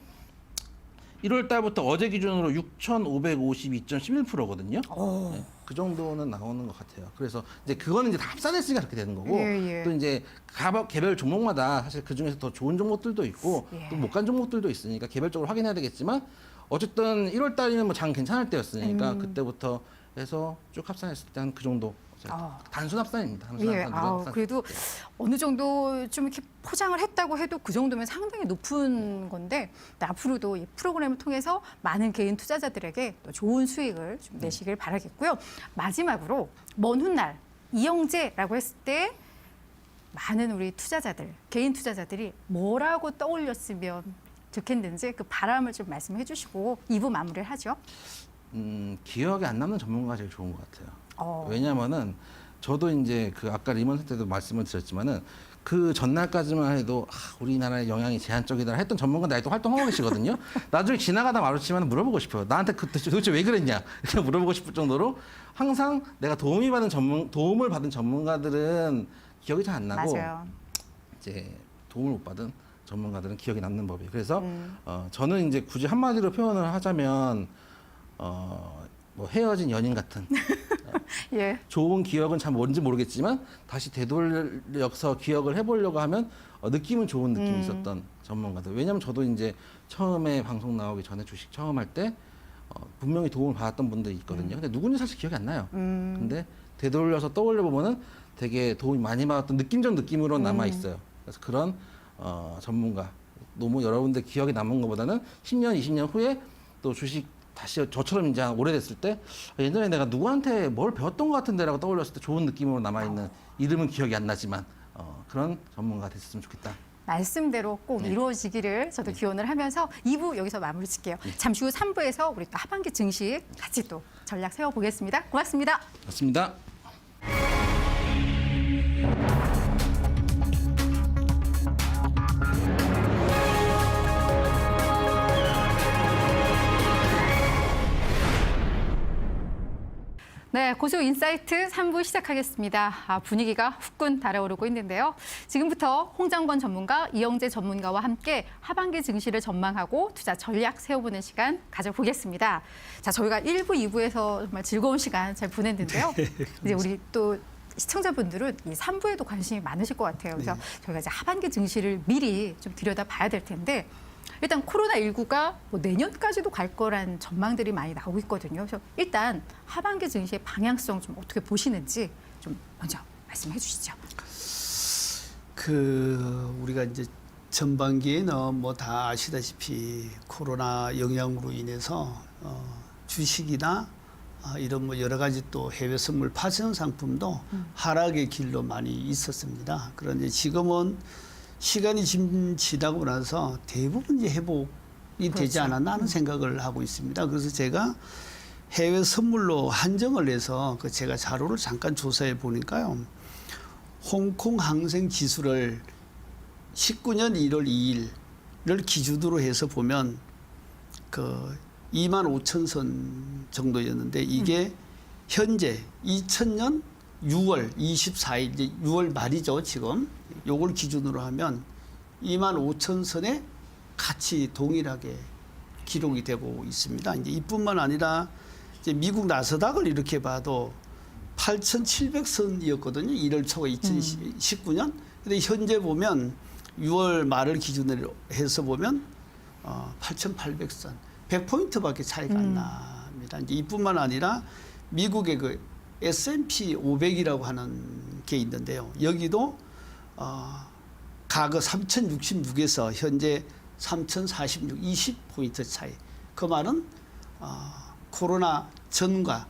1월 달부터 어제 기준으로 6,552.11%거든요. 네, 그 정도는 나오는 것 같아요. 그래서 이제 그거는 이제 다 합산했으니까 그렇게 되는 거고,
예.
또 이제 개별 종목마다 사실 그 중에서 더 좋은 종목들도 있고 또 못 간 종목들도 있으니까 개별적으로 확인해야 되겠지만 어쨌든 1월 달에는 뭐 장 괜찮을 때였으니까 그때부터 해서 쭉 합산했을 때 한 그 정도. 단순 합산입니다.
예, 그래도 어느 정도 좀 이렇게 포장을 했다고 해도 그 정도면 상당히 높은 건데 앞으로도 이 프로그램을 통해서 많은 개인 투자자들에게 또 좋은 수익을 좀 내시길 바라겠고요. 마지막으로 먼 훗날 이영재라고 했을 때 많은 우리 투자자들, 개인 투자자들이 뭐라고 떠올렸으면 좋겠는지 그 바람을 좀 말씀해 주시고 2부 마무리를 하죠.
기억에 안 남는 전문가가 제일 좋은 것 같아요.
어.
왜냐면은 저도 이제 그 아까 리먼스 때도 말씀을 드렸지만은 그 전날까지만 해도 우리나라의 영향이 제한적이다 했던 전문가들 아직도 활동하고 계시거든요. 나중에 지나가다 마주치면 물어보고 싶어요. 나한테 그때 도대체 왜 그랬냐 이렇게 물어보고 싶을 정도로 항상 내가 도움을 받은 전문가들은 기억이 잘 안 나고
맞아요.
이제 도움을 못 받은 전문가들은 기억이 남는 법이에요. 그래서 저는 이제 굳이 한마디로 표현을 하자면 뭐 헤어진 연인 같은
예.
좋은 기억은 참 뭔지 모르겠지만 다시 되돌려서 기억을 해보려고 하면 느낌은 좋은 느낌이 있었던 전문가들. 왜냐하면 저도 이제 처음에 방송 나오기 전에 주식 처음 할 때 분명히 도움을 받았던 분들이 있거든요. 근데 누군지 사실 기억이 안 나요. 근데 되돌려서 떠올려 보면은 되게 도움이 많이 받았던 느낌적 느낌으로 남아 있어요. 그래서 그런 전문가 너무 여러분들 기억에 남은 것보다는 10년, 20년 후에 또 주식 다시 저처럼 이제 오래됐을 때 예전에 내가 누구한테 뭘 배웠던 것 같은데라고 떠올렸을 때 좋은 느낌으로 남아있는 이름은 기억이 안 나지만 그런 전문가가 됐으면 좋겠다.
말씀대로 꼭 이루어지기를 저도 기원을 하면서 2부 여기서 마무리 짓게요. 잠시 후 3부에서 우리 또 하반기 증시 같이 또 전략 세워보겠습니다. 고맙습니다.
맞습니다.
네, 고수 인사이트 3부 시작하겠습니다. 분위기가 후끈 달아오르고 있는데요. 지금부터 홍장권 전문가, 이영재 전문가와 함께 하반기 증시를 전망하고 투자 전략 세워보는 시간 가져보겠습니다. 자, 저희가 1부, 2부에서 정말 즐거운 시간 잘 보냈는데요. 이제 우리 또 시청자분들은 이 3부에도 관심이 많으실 것 같아요. 그래서 저희가 이제 하반기 증시를 미리 좀 들여다봐야 될 텐데 일단 코로나19가 뭐 내년까지도 갈 거란 전망들이 많이 나오고 있거든요. 그래서 일단 하반기 증시의 방향성 좀 어떻게 보시는지 좀 먼저 말씀해 주시죠.
우리가 이제 전반기에는 뭐 다 아시다시피 코로나 영향으로 인해서 주식이나 이런 뭐 여러 가지 또 해외 선물 파생 상품도 하락의 길로 많이 있었습니다. 그런데 지금은 시간이 지나고 나서 대부분 이제 회복이 되지 않았나 하는 생각을 하고 있습니다. 그래서 제가 해외 선물로 한정을 해서 제가 자료를 잠깐 조사해 보니까요. 홍콩 항생 지수를 19년 1월 2일을 기준으로 해서 보면 25,000선 정도였는데 이게 현재 2000년 6월 24일, 이제 6월 말이죠, 지금. 요걸 기준으로 하면 25,000선에 같이 동일하게 기록이 되고 있습니다. 이제 이뿐만 아니라 이제 미국 나스닥을 이렇게 봐도 8,700선이었거든요. 1월 초가 2019년. 근데 현재 보면 6월 말을 기준으로 해서 보면 8,800선. 100포인트밖에 차이가 안 납니다. 이제 이뿐만 아니라 미국의 S&P 500이라고 하는 게 있는데요. 여기도 과거 3,066에서 현재 3,046, 20포인트 차이. 그 말은 코로나 전과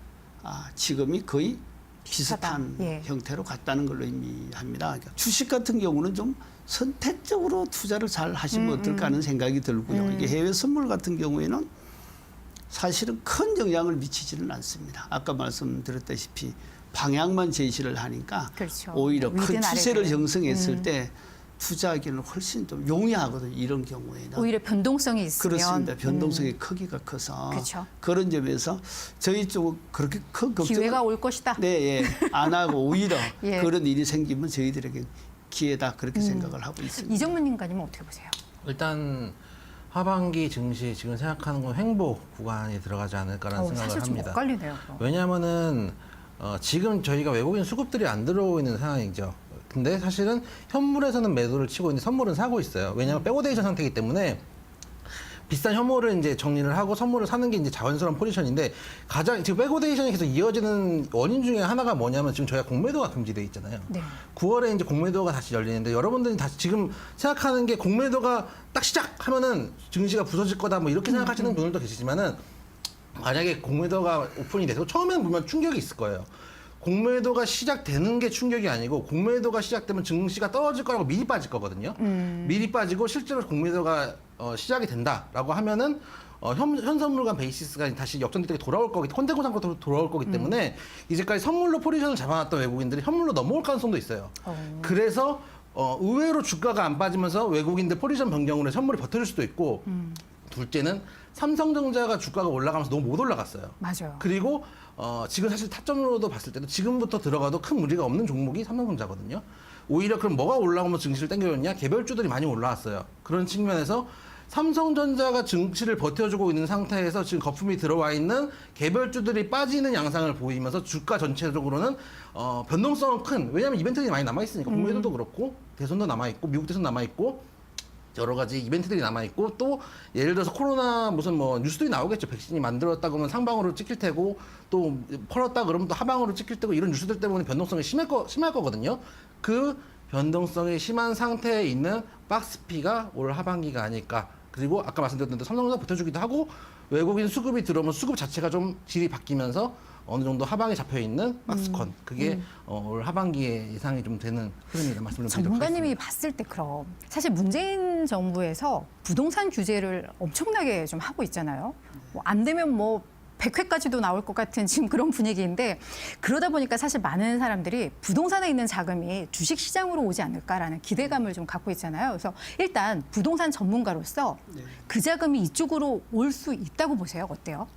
지금이 거의 비슷한
예.
형태로 갔다는 걸로 의미합니다. 그러니까 주식 같은 경우는 좀 선택적으로 투자를 잘 하시면 어떨까 하는 생각이 들고요. 이게 해외 선물 같은 경우에는 사실은 큰 영향을 미치지는 않습니다. 아까 말씀드렸다시피 방향만 제시를 하니까
그렇죠.
오히려 큰
위든
추세를
아래든.
형성했을 때 투자하기는 훨씬 좀 용이하거든요. 이런 경우에는.
오히려 변동성이 있으면.
그렇습니다. 변동성의 크기가 커서
그렇죠.
그런 점에서 저희 쪽은 그렇게 큰 걱정을
기회가 올 것이다.
네, 예, 안 하고 오히려
예.
그런 일이 생기면 저희들에게 기회다 그렇게 생각을 하고 있습니다.
이정문 님과님은 어떻게 보세요?
일단 하반기 증시 지금 생각하는 건 횡보 구간에 들어가지 않을까라는 생각을
사실 좀
합니다.
엇갈리네요.
왜냐하면은 지금 저희가 외국인 수급들이 안 들어오고 있는 상황이죠. 근데 사실은 현물에서는 매도를 치고 있는데 선물은 사고 있어요. 왜냐하면 백오데이션 상태이기 때문에 비싼 현물을 이제 정리를 하고 선물을 사는 게 이제 자연스러운 포지션인데 가장 지금 백오데이션이 계속 이어지는 원인 중에 하나가 뭐냐면 지금 저희가 공매도가 금지돼 있잖아요.
네.
9월에 이제 공매도가 다시 열리는데 여러분들이 다시 지금 생각하는 게 공매도가 딱 시작하면은 증시가 부서질 거다 뭐 이렇게 생각하시는 분들도 계시지만은 만약에 공매도가 오픈이 돼서 처음에는 보면 충격이 있을 거예요.
공매도가 시작되는 게 충격이 아니고 공매도가 시작되면 증시가 떨어질 거라고 미리 빠질 거거든요. 미리 빠지고 실제로 공매도가 시작이 된다라고 하면은 현선물관 베이시스가 다시 역전되게 돌아올 거기, 콘테고 상으로 돌아올 거기 때문에 이제까지 선물로 포지션을 잡아놨던 외국인들이 현물로 넘어올 가능성도 있어요. 그래서 의외로 주가가 안 빠지면서 외국인들 포지션 변경으로 해서 선물이 버텨줄 수도 있고 둘째는 삼성전자가 주가가 올라가면서 너무 못 올라갔어요.
맞아요.
그리고 지금 사실 타점으로도 봤을 때도 지금부터 들어가도 큰 무리가 없는 종목이 삼성전자거든요. 오히려 그럼 뭐가 올라오면 증시를 땡겨줬냐? 개별주들이 많이 올라왔어요. 그런 측면에서 삼성전자가 증시를 버텨주고 있는 상태에서 지금 거품이 들어와 있는 개별주들이 빠지는 양상을 보이면서 주가 전체적으로는 변동성은 큰, 왜냐하면 이벤트들이 많이 남아있으니까 공매도도 그렇고 대선도 남아있고 미국 대선 남아있고 여러 가지 이벤트들이 남아있고 또 예를 들어서 코로나 무슨 뭐 뉴스들이 나오겠죠. 백신이 만들었다 그러면 상방으로 찍힐 테고 또 펄었다 그러면 또 하방으로 찍힐 테고 이런 뉴스들 때문에 변동성이 심할 거거든요. 그 변동성이 심한 상태에 있는 박스피가 올 하반기가 아닐까. 그리고 아까 말씀드렸는데 삼성전자 버텨주기도 하고 외국인 수급이 들어오면 수급 자체가 좀 질이 바뀌면서 어느 정도 하방에 잡혀 있는 박스콘 그게 올 하반기에 예상이 좀 되는 흐름이다 말씀을 드리도록
전문가님이
하겠습니다.
봤을 때 그럼 사실 문재인 정부에서 부동산 규제를 엄청나게 좀 하고 있잖아요. 뭐 안 되면 뭐 100회까지도 나올 것 같은 지금 그런 분위기인데 그러다 보니까 사실 많은 사람들이 부동산에 있는 자금이 주식 시장으로 오지 않을까라는 기대감을 좀 갖고 있잖아요. 그래서 일단 부동산 전문가로서 그 자금이 이쪽으로 올 수 있다고 보세요. 어때요?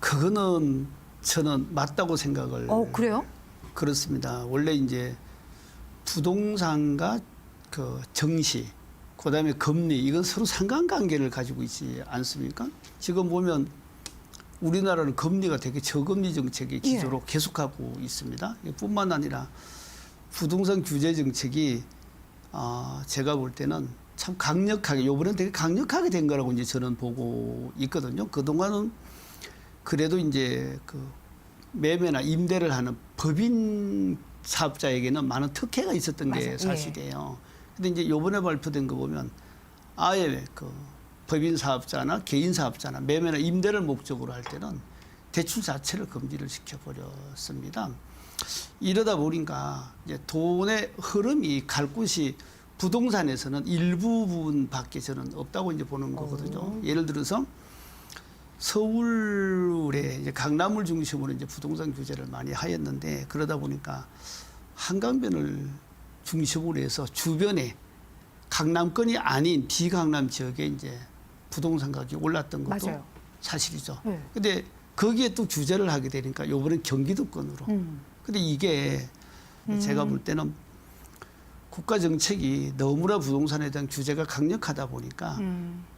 그거는 저는 맞다고 생각을.
그래요?
그렇습니다. 원래 이제 부동산과 그 정시, 그다음에 금리 이건 서로 상관관계를 가지고 있지 않습니까? 지금 보면 우리나라는 금리가 되게 저금리 정책의 기조로 계속하고 있습니다. 뿐만 아니라 부동산 규제 정책이 제가 볼 때는 참 강력하게 이번엔 되게 강력하게 된 거라고 이제 저는 보고 있거든요. 그동안은 그래도 이제 그 매매나 임대를 하는 법인 사업자에게는 많은 특혜가 있었던 게
맞아요.
사실이에요. 근데 이제 요번에 발표된 거 보면 아예 그 법인 사업자나 개인 사업자나 매매나 임대를 목적으로 할 때는 대출 자체를 금지를 시켜버렸습니다. 이러다 보니까 이제 돈의 흐름이 갈 곳이 부동산에서는 일부분밖에 저는 없다고 이제 보는 거거든요. 예를 들어서 서울에 이제 강남을 중심으로 이제 부동산 규제를 많이 하였는데 그러다 보니까 한강변을 중심으로 해서 주변에 강남권이 아닌 비강남 지역에 이제 부동산 가격이 올랐던 것도
맞아요.
사실이죠.
네.
근데 거기에 또 규제를 하게 되니까 요번엔 경기도권으로. 근데 이게 제가 볼 때는 국가 정책이 너무나 부동산에 대한 규제가 강력하다 보니까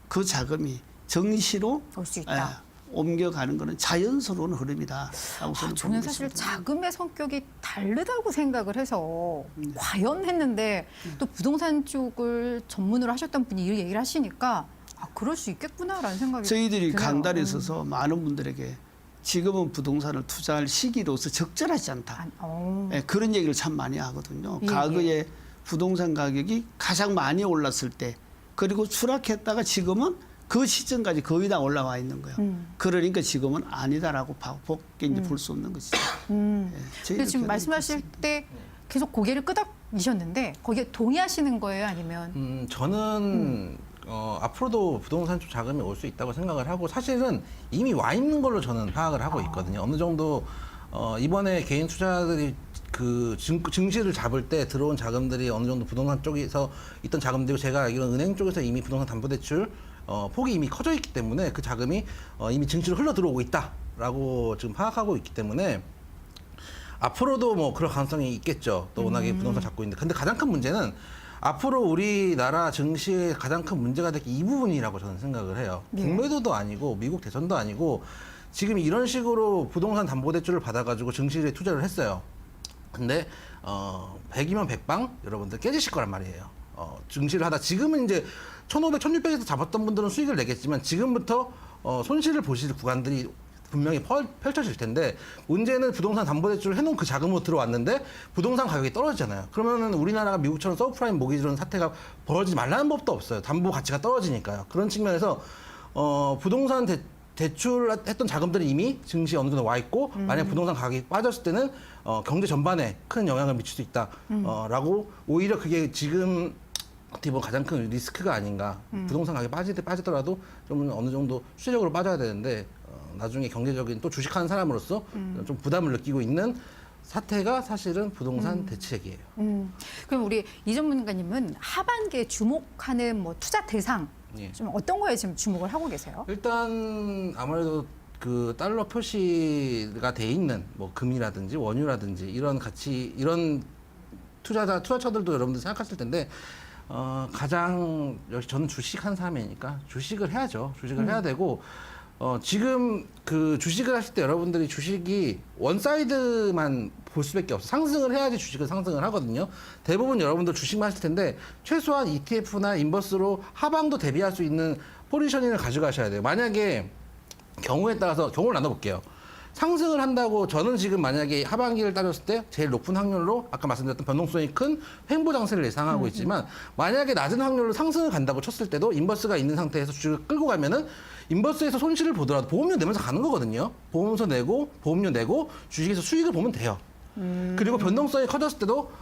그 자금이 정시로
올 수 있다.
옮겨가는 것은 자연스러운 흐름이다라고 저는
저는
보고
사실
있습니다.
자금의 성격이 다르다고 생각을 해서 과연 했는데 또 부동산 쪽을 전문으로 하셨던 분이 이 얘기를 하시니까 그럴 수 있겠구나라는 생각이
저희들이
드네요.
강단에 있어서 많은 분들에게 지금은 부동산을 투자할 시기로서 적절하지 않다. 예, 그런 얘기를 참 많이 하거든요.
예,
과거에 부동산 가격이 가장 많이 올랐을 때 그리고 추락했다가 지금은 그 시점까지 거의 다 올라와 있는 거예요. 그러니까 지금은 아니다라고 이제 볼 수 없는 것이죠. 예,
근데
저희들
지금
그런
말씀하실
얘기
때 계속 고개를 끄덕이셨는데 거기에 동의하시는 거예요? 아니면
저는 앞으로도 부동산 쪽 자금이 올 수 있다고 생각을 하고 사실은 이미 와 있는 걸로 저는 파악을 하고 있거든요. 어느 정도 이번에 개인 투자들이 그 증시를 잡을 때 들어온 자금들이 어느 정도 부동산 쪽에서 있던 자금들이 제가 알기로는 은행 쪽에서 이미 부동산 담보대출 폭이 이미 커져 있기 때문에 그 자금이 이미 증시로 흘러 들어오고 있다라고 지금 파악하고 있기 때문에 앞으로도 뭐 그럴 가능성이 있겠죠. 또 워낙에 부동산 잡고 있는데 근데 가장 큰 문제는 앞으로 우리나라 증시의 가장 큰 문제가 될 게 이 부분이라고 저는 생각을 해요. 공매도도 아니고 미국 대선도 아니고 지금 이런 식으로 부동산 담보대출을 받아가지고 증시에 투자를 했어요. 근데 100이면 100방 여러분들 깨지실 거란 말이에요. 증시를 하다 지금은 이제 1,500, 1,600에서 잡았던 분들은 수익을 내겠지만 지금부터 손실을 보실 구간들이 분명히 펼쳐질 텐데 문제는 부동산 담보대출을 해놓은 그 자금으로 들어왔는데 부동산 가격이 떨어지잖아요. 그러면은 우리나라가 미국처럼 서브프라임 모기지론 사태가 벌어지지 말라는 법도 없어요. 담보 가치가 떨어지니까요. 그런 측면에서 부동산 대출했던 자금들이 이미 증시에 어느 정도 와 있고 만약 부동산 가격이 빠졌을 때는 경제 전반에 큰 영향을 미칠 수 있다라고 오히려 그게 지금 어떻게 보면 가장 큰 리스크가 아닌가. 부동산 가격이 빠지더라도 좀 어느 정도 수혜적으로 빠져야 되는데 나중에 경제적인 또 주식하는 사람으로서 좀 부담을 느끼고 있는 사태가 사실은 부동산 대책이에요.
그럼 우리 이 전문가님은 하반기에 주목하는 뭐 투자 대상
예.
좀 어떤 거에 지금 주목을 하고 계세요?
일단 아무래도 그 달러 표시가 돼 있는 뭐 금이라든지 원유라든지 이런 가치 이런 투자처들도 여러분들 생각하실 텐데 가장 역시 저는 주식한 사람이니까 주식을 해야죠. 주식을 해야 되고 지금 그 주식을 하실 때 여러분들이 주식이 원사이드만 볼 수밖에 없어요. 상승을 해야지 주식은 상승을 하거든요. 대부분 여러분들 주식만 하실 텐데 최소한 ETF나 인버스로 하방도 대비할 수 있는 포지셔닝을 가져가셔야 돼요. 만약에 경우에 따라서 경우를 나눠볼게요. 상승을 한다고 저는 지금 만약에 하반기를 따졌을 때 제일 높은 확률로 아까 말씀드렸던 변동성이 큰 횡보 장세를 예상하고 있지만 만약에 낮은 확률로 상승을 간다고 쳤을 때도 인버스가 있는 상태에서 주식을 끌고 가면은 인버스에서 손실을 보더라도 보험료 내면서 가는 거거든요. 보험료 내고 주식에서 수익을 보면 돼요. 그리고 변동성이 커졌을 때도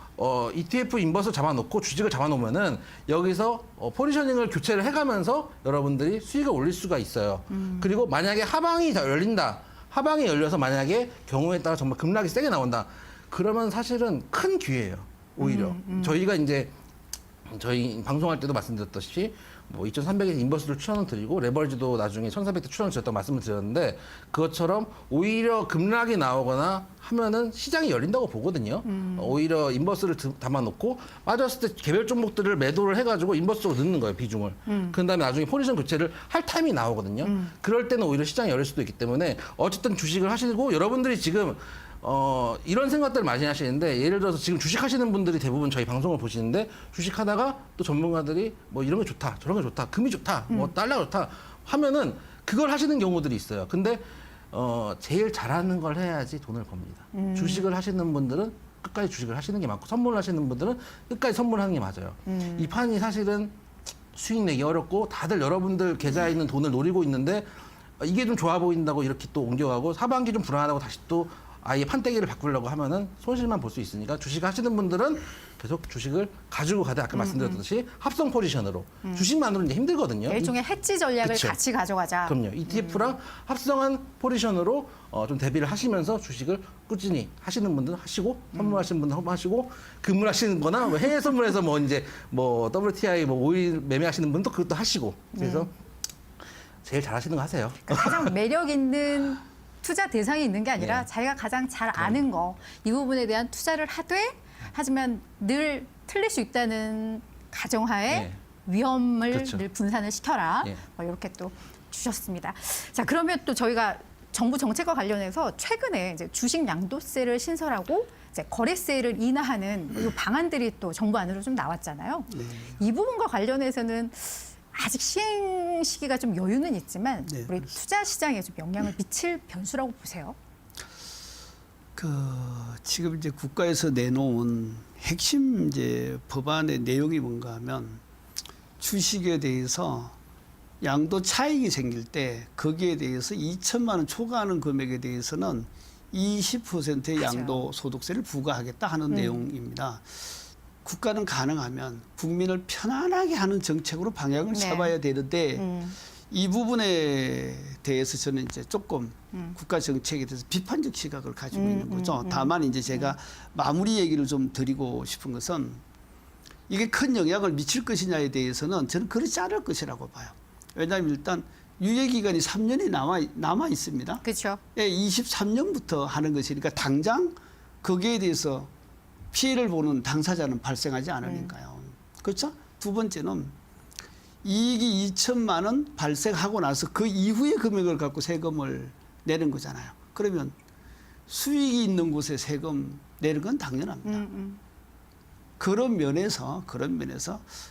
ETF 인버스 잡아놓고 주식을 잡아놓으면은 여기서 포지셔닝을 교체를 해가면서 여러분들이 수익을 올릴 수가 있어요. 그리고 만약에 하방이 열린다. 하방이 열려서 만약에 경우에 따라 정말 급락이 세게 나온다. 그러면 사실은 큰 기회예요. 오히려. 저희가 이제 저희 방송할 때도 말씀드렸듯이 뭐 2,300에 인버스를 추천을 드리고 레버리지도 나중에 1,400대 추천을 드렸다고 말씀을 드렸는데 그것처럼 오히려 급락이 나오거나 하면은 시장이 열린다고 보거든요. 오히려 인버스를 담아놓고 빠졌을 때 개별 종목들을 매도를 해가지고 인버스로 넣는 거예요, 비중을. 그 다음에 나중에 포지션 교체를 할 타임이 나오거든요. 그럴 때는 오히려 시장이 열릴 수도 있기 때문에 어쨌든 주식을 하시고 여러분들이 지금 이런 생각들을 많이 하시는데 예를 들어서 지금 주식하시는 분들이 대부분 저희 방송을 보시는데 주식하다가 또 전문가들이 뭐 이런 게 좋다, 저런 게 좋다, 금이 좋다, 뭐 달러가 좋다 하면은 그걸 하시는 경우들이 있어요. 근데 제일 잘하는 걸 해야지 돈을 법니다. 주식을 하시는 분들은 끝까지 주식을 하시는 게 맞고 선물을 하시는 분들은 끝까지 선물하는 게 맞아요. 이 판이 사실은 수익 내기 어렵고 다들 여러분들 계좌에 있는 돈을 노리고 있는데 이게 좀 좋아 보인다고 이렇게 또 옮겨가고 하반기 좀 불안하다고 다시 또 아예 판때기를 바꾸려고 하면은 손실만 볼 수 있으니까 주식 하시는 분들은 계속 주식을 가지고 가되 아까 말씀드렸듯이 합성 포지션으로 주식만으로는 이제 힘들거든요.
일종의 해지 전략을
그쵸.
같이 가져가자.
그럼요. ETF랑 합성한 포지션으로 좀 대비를 하시면서 주식을 꾸준히 하시는 분들은 하시고 선물하시는 분들은 하시고 금을 하시는 거나 뭐 해외 선물에서 뭐 이제 뭐 WTI 뭐 오일 매매하시는 분도 그것도 하시고 그래서 제일 잘하시는 거 하세요.
가장 매력 있는 투자 대상이 있는 게 아니라
네.
자기가 가장 잘 아는 거, 이 부분에 대한 투자를 하되 하지만 늘 틀릴 수 있다는 가정하에
네.
위험을
그렇죠.
늘 분산을 시켜라.
네.
뭐 이렇게 또 주셨습니다. 자, 그러면 또 저희가 정부 정책과 관련해서 최근에 이제 주식 양도세를 신설하고 이제 거래세를 인하하는 이 방안들이 또 정부 안으로 좀 나왔잖아요. 이 부분과 관련해서는 아직 시행 시기가 좀 여유는 있지만
네,
우리 투자 시장에 좀 영향을 미칠 변수라고 보세요.
지금 이제 국가에서 내놓은 핵심 이제 법안의 내용이 뭔가 하면 주식에 대해서 양도 차익이 생길 때 거기에 대해서 2천만 원 초과하는 금액에 대해서는 20%의
맞아요.
양도 소득세를 부과하겠다 하는 내용입니다. 국가는 가능하면 국민을 편안하게 하는 정책으로 방향을
네.
잡아야 되는데 이 부분에 대해서 저는 이제 조금 국가 정책에 대해서 비판적 시각을 가지고 있는 거죠. 다만 이제 제가 마무리 얘기를 좀 드리고 싶은 것은 이게 큰 영향을 미칠 것이냐에 대해서는 저는 그렇지 않을 것이라고 봐요. 왜냐하면 일단 유예 기간이 3년이 남아 있습니다.
그렇죠.
예, 23년부터 하는 것이니까 당장 거기에 대해서 피해를 보는 당사자는 발생하지 않으니까요. 그렇죠? 두 번째는 이익이 2천만 원 발생하고 나서 그 이후의 금액을 갖고 세금을 내는 거잖아요. 그러면 수익이 있는 곳에 세금 내는 건 당연합니다. 그런 면에서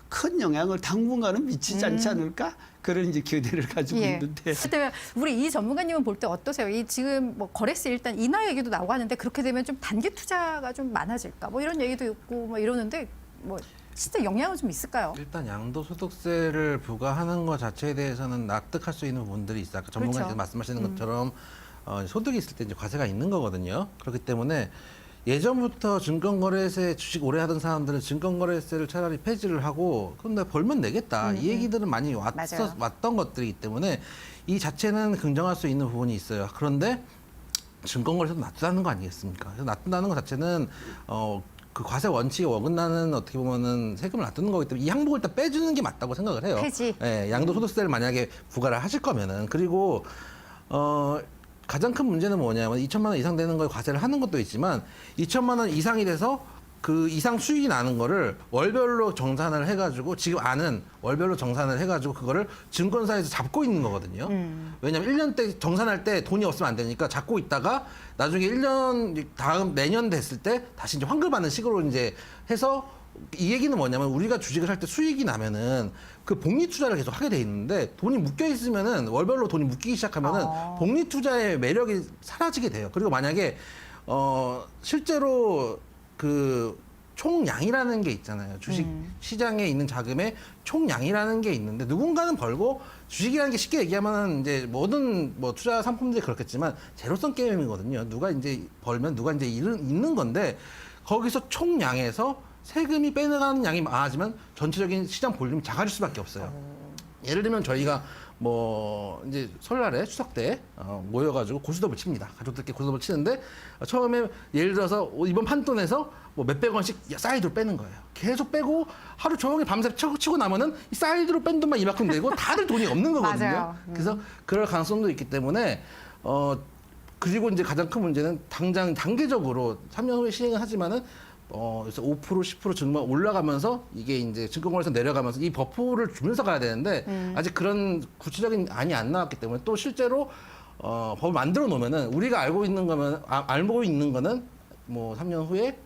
큰 영향을 당분간은 미치지 않지 않을까? 그런 이제 기대를 가지고 있는데.
그때 우리 이 전문가님은 볼 때 어떠세요? 이 지금 뭐 거래세 일단 인하 얘기도 나오고 하는데 그렇게 되면 좀 단기 투자가 좀 많아질까? 뭐 이런 얘기도 있고 뭐 이러는데 뭐 진짜 영향은 좀 있을까요?
일단 양도소득세를 부과하는 것 자체에 대해서는 납득할 수 있는 부분들이 있어요. 아까 전문가님께서
그렇죠.
말씀하시는 것처럼 소득이 있을 때 이제 과세가 있는 거거든요. 그렇기 때문에 예전부터 증권거래세 주식 오래 하던 사람들은 증권거래세를 차라리 폐지를 하고 그럼 내가 벌면 내겠다. 이 얘기들은 많이
맞아요.
왔던 것들이기 때문에 이 자체는 긍정할 수 있는 부분이 있어요. 그런데 증권거래세도 놔둔다는 거 아니겠습니까? 그래서 놔둔다는 것 자체는 그 과세 원칙에 어긋나는 어떻게 보면은 세금을 놔두는 거기 때문에 이 항목을 일단 빼주는 게 맞다고 생각을 해요.
폐지.
예, 양도소득세를 만약에 부과를 하실 거면은 그리고 가장 큰 문제는 뭐냐면 2천만 원 이상 되는 거에 과세를 하는 것도 있지만 2천만 원 이상이 돼서 그 이상 수익이 나는 거를 월별로 정산을 해가지고 지금 아는 월별로 정산을 해가지고 그거를 증권사에서 잡고 있는 거거든요. 왜냐하면 1년 때 정산할 때 돈이 없으면 안 되니까 잡고 있다가 나중에 1년 다음 내년 됐을 때 다시 이제 환급 받는 식으로 이제 해서 이 얘기는 뭐냐면 우리가 주식을 살 때 수익이 나면은 그 복리 투자를 계속 하게 돼 있는데 돈이 묶여 있으면은 월별로 돈이 묶이기 시작하면은 복리 투자의 매력이 사라지게 돼요. 그리고 만약에 실제로 그 총량이라는 게 있잖아요. 주식 시장에 있는 자금의 총량이라는 게 있는데 누군가는 벌고 주식이라는 게 쉽게 얘기하면 이제 모든 뭐 투자 상품들이 그렇겠지만 제로섬 게임이거든요. 누가 이제 벌면 누가 이제 잃는 건데 거기서 총량에서 세금이 빼나가는 양이 많아지면 전체적인 시장 볼륨이 작아질 수밖에 없어요. 예를 들면 저희가 뭐 이제 설날에 추석 때 모여가지고 고스톱을 칩니다. 가족들끼리 고스톱을 치는데 처음에 예를 들어서 이번 판돈에서 뭐 몇백 원씩 사이드로 빼는 거예요. 계속 빼고 하루 종일 밤새 치고 나면은 이 사이드로 뺀 돈만 이만큼 되고 다들 돈이 없는 거거든요.
맞아요.
그래서 그럴 가능성도 있기 때문에 그리고 이제 가장 큰 문제는 당장 단계적으로 3년 후에 시행을 하지만은 그래서 5% 10% 증만 올라가면서 이게 이제 증권거래에서 내려가면서 이 버프를 주면서 가야 되는데 아직 그런 구체적인 안이 안 나왔기 때문에 또 실제로 법을 만들어 놓으면은 우리가 알고 있는 거는 뭐 3년 후에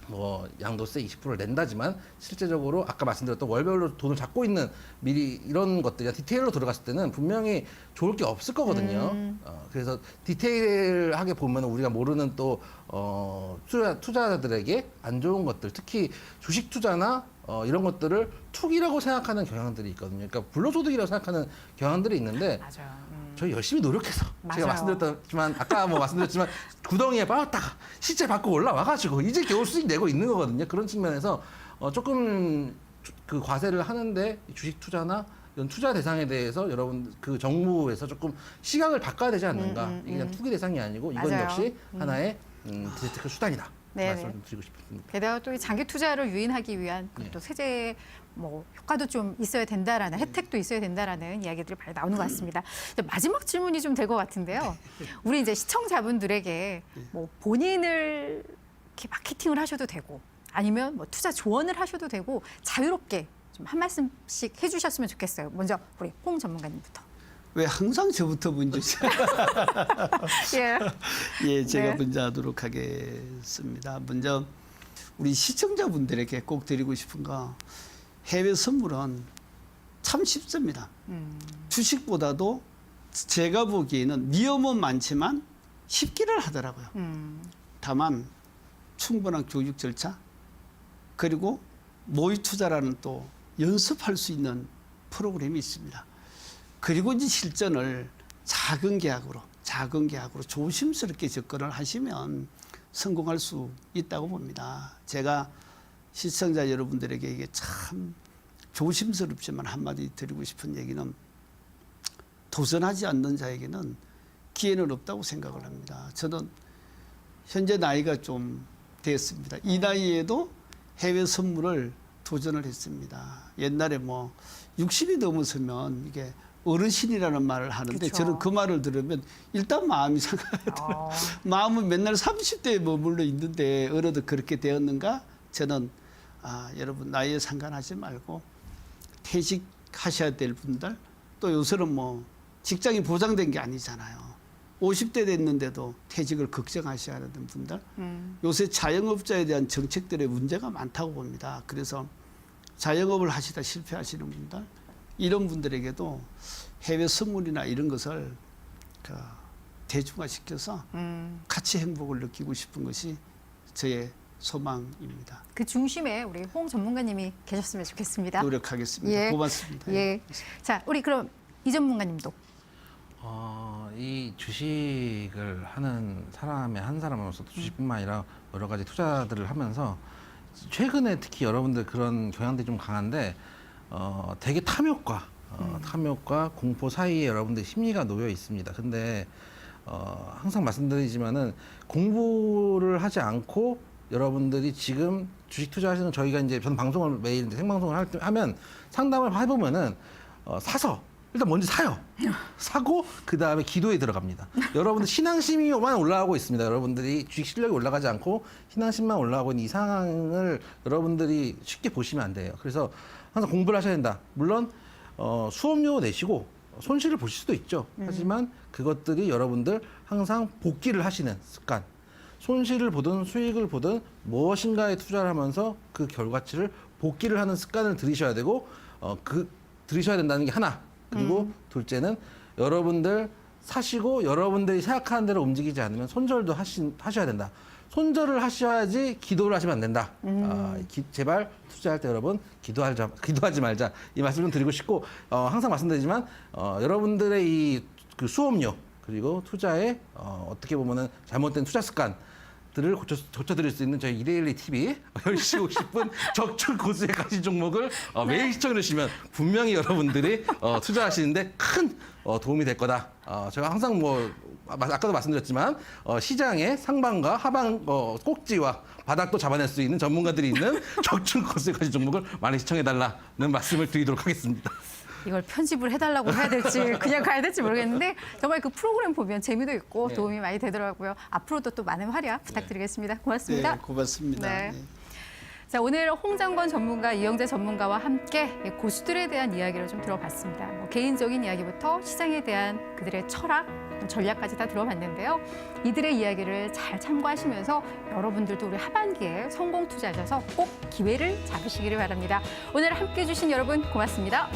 뭐 양도세 20%를 낸다지만 실제적으로 아까 말씀드렸던 월별로 돈을 잡고 있는 미리 이런 것들이 디테일로 들어갔을 때는 분명히 좋을 게 없을 거거든요. 그래서 디테일하게 보면 우리가 모르는 또 투자자들에게 안 좋은 것들, 특히 주식 투자나 이런 것들을 투기라고 생각하는 경향들이 있거든요. 그러니까 불로소득이라고 생각하는 경향들이 있는데
맞아요.
저희 열심히 노력해서
맞아요.
제가 말씀드렸지만 아까 뭐 말씀드렸지만 구덩이에 빠졌다가 시체 받고 올라와가지고 이제 겨우 수익 내고 있는 거거든요. 그런 측면에서 조금 그 과세를 하는데 주식 투자나 이런 투자 대상에 대해서 여러분 그 정부에서 조금 시각을 바꿔야 되지 않는가. 이게 그냥 투기 대상이 아니고 이건
맞아요.
역시 하나의 디지털 수단이다.
네네.
말씀을 좀 드리고 싶습니다.
게다가 또 이 장기 투자를 유인하기 위한
네.
또 세제 뭐 효과도 좀 있어야 된다라는 혜택도 있어야 된다라는 이야기들이 많이 나오는 것 같습니다. 이제 마지막 질문이 좀 될 것 같은데요. 우리 이제 시청자분들에게 뭐 본인을 이렇게 마케팅을 하셔도 되고 아니면 뭐 투자 조언을 하셔도 되고 자유롭게 좀 한 말씀씩 해주셨으면 좋겠어요. 먼저 우리 홍 전문가님부터.
왜 항상 저부터 먼저
예.
예, 제가
네.
먼저 하도록 하겠습니다. 먼저 우리 시청자분들에게 꼭 드리고 싶은 거 해외 선물은 참 쉽습니다. 주식보다도 제가 보기에는 위험은 많지만 쉽기를 하더라고요. 다만 충분한 교육 절차 그리고 모의 투자라는 또 연습할 수 있는 프로그램이 있습니다. 그리고 이제 실전을 작은 계약으로 조심스럽게 접근을 하시면 성공할 수 있다고 봅니다. 제가 시청자 여러분들에게 이게 참 조심스럽지만 한마디 드리고 싶은 얘기는 도전하지 않는 자에게는 기회는 없다고 생각을 합니다. 저는 현재 나이가 좀 됐습니다. 이 나이에도 해외 선물을 도전을 했습니다. 옛날에 뭐 60이 넘어서면 이게 어르신이라는 말을 하는데
그쵸.
저는 그 말을 들으면 일단 마음이 상하더라고요. 마음은 맨날 30대에 머물러 있는데 어느덧 그렇게 되었는가? 저는 여러분 나이에 상관하지 말고 퇴직하셔야 될 분들 또 요새는 뭐 직장이 보장된 게 아니잖아요. 50대 됐는데도 퇴직을 걱정하셔야 하는 분들 요새 자영업자에 대한 정책들의 문제가 많다고 봅니다. 그래서 자영업을 하시다 실패하시는 분들 이런 분들에게도 해외 선물이나 이런 것을 대중화시켜서 같이 행복을 느끼고 싶은 것이 저의 소망입니다.
그 중심에 우리 홍 전문가님이 계셨으면 좋겠습니다.
노력하겠습니다.
예.
고맙습니다.
예. 자, 우리 그럼 이 전문가님도.
이 주식을 하는 사람의 한 사람으로서 주식뿐만 아니라 여러 가지 투자들을 하면서 최근에 특히 여러분들 그런 경향들이 좀 강한데 되게 탐욕과 공포 사이에 여러분들 심리가 놓여 있습니다. 근데 항상 말씀드리지만은 공부를 하지 않고 여러분들이 지금 주식 투자하시는 저희가 이제 전 방송을 매일 이제 생방송을 하면 상담을 해보면은 사서 일단 먼저 사요. 사고 그 다음에 기도에 들어갑니다. 여러분들 신앙심이만 올라가고 있습니다. 여러분들이 주식 실력이 올라가지 않고 신앙심만 올라가고 있는 이 상황을 여러분들이 쉽게 보시면 안 돼요. 그래서 항상 공부를 하셔야 된다. 물론 수업료 내시고 손실을 보실 수도 있죠. 하지만 그것들이 여러분들 항상 복기를 하시는 습관. 손실을 보든 수익을 보든 무엇인가에 투자를 하면서 그 결과치를 복기를 하는 습관을 들이셔야 되고 들이셔야 된다는 게 하나. 그리고 둘째는 여러분들 사시고 여러분들이 생각하는 대로 움직이지 않으면 손절도 하셔야 된다. 손절을 하셔야지 기도를 하시면 안 된다. 제발 투자할 때 여러분 기도하지 말자. 이 말씀을 좀 드리고 싶고 항상 말씀드리지만 여러분들의 이 그 수업료 그리고 투자에 어떻게 보면은 잘못된 투자 습관들을 고쳐드릴 수 있는 저희 이데일리 TV 10시 50분 적중 고수의 가시 종목을 매일 시청해 주시면 분명히 여러분들이 투자하시는데 큰 도움이 될 거다. 제가 항상 아까도 말씀드렸지만 시장의 상방과 하방 꼭지와 바닥도 잡아낼 수 있는 전문가들이 있는 적중 고수의 가시 종목을 많이 시청해 달라는 말씀을 드리도록 하겠습니다.
이걸 편집을 해달라고 해야 될지 그냥 가야 될지 모르겠는데 정말 그 프로그램 보면 재미도 있고
네.
도움이 많이 되더라고요. 앞으로도 또 많은 활약 부탁드리겠습니다. 고맙습니다.
네, 고맙습니다.
네.
네.
자, 오늘 홍장권 전문가, 이영재 전문가와 함께 고수들에 대한 이야기를 좀 들어봤습니다. 개인적인 이야기부터 시장에 대한 그들의 철학, 전략까지 다 들어봤는데요. 이들의 이야기를 잘 참고하시면서 여러분들도 우리 하반기에 성공 투자하셔서 꼭 기회를 잡으시기를 바랍니다. 오늘 함께해 주신 여러분 고맙습니다.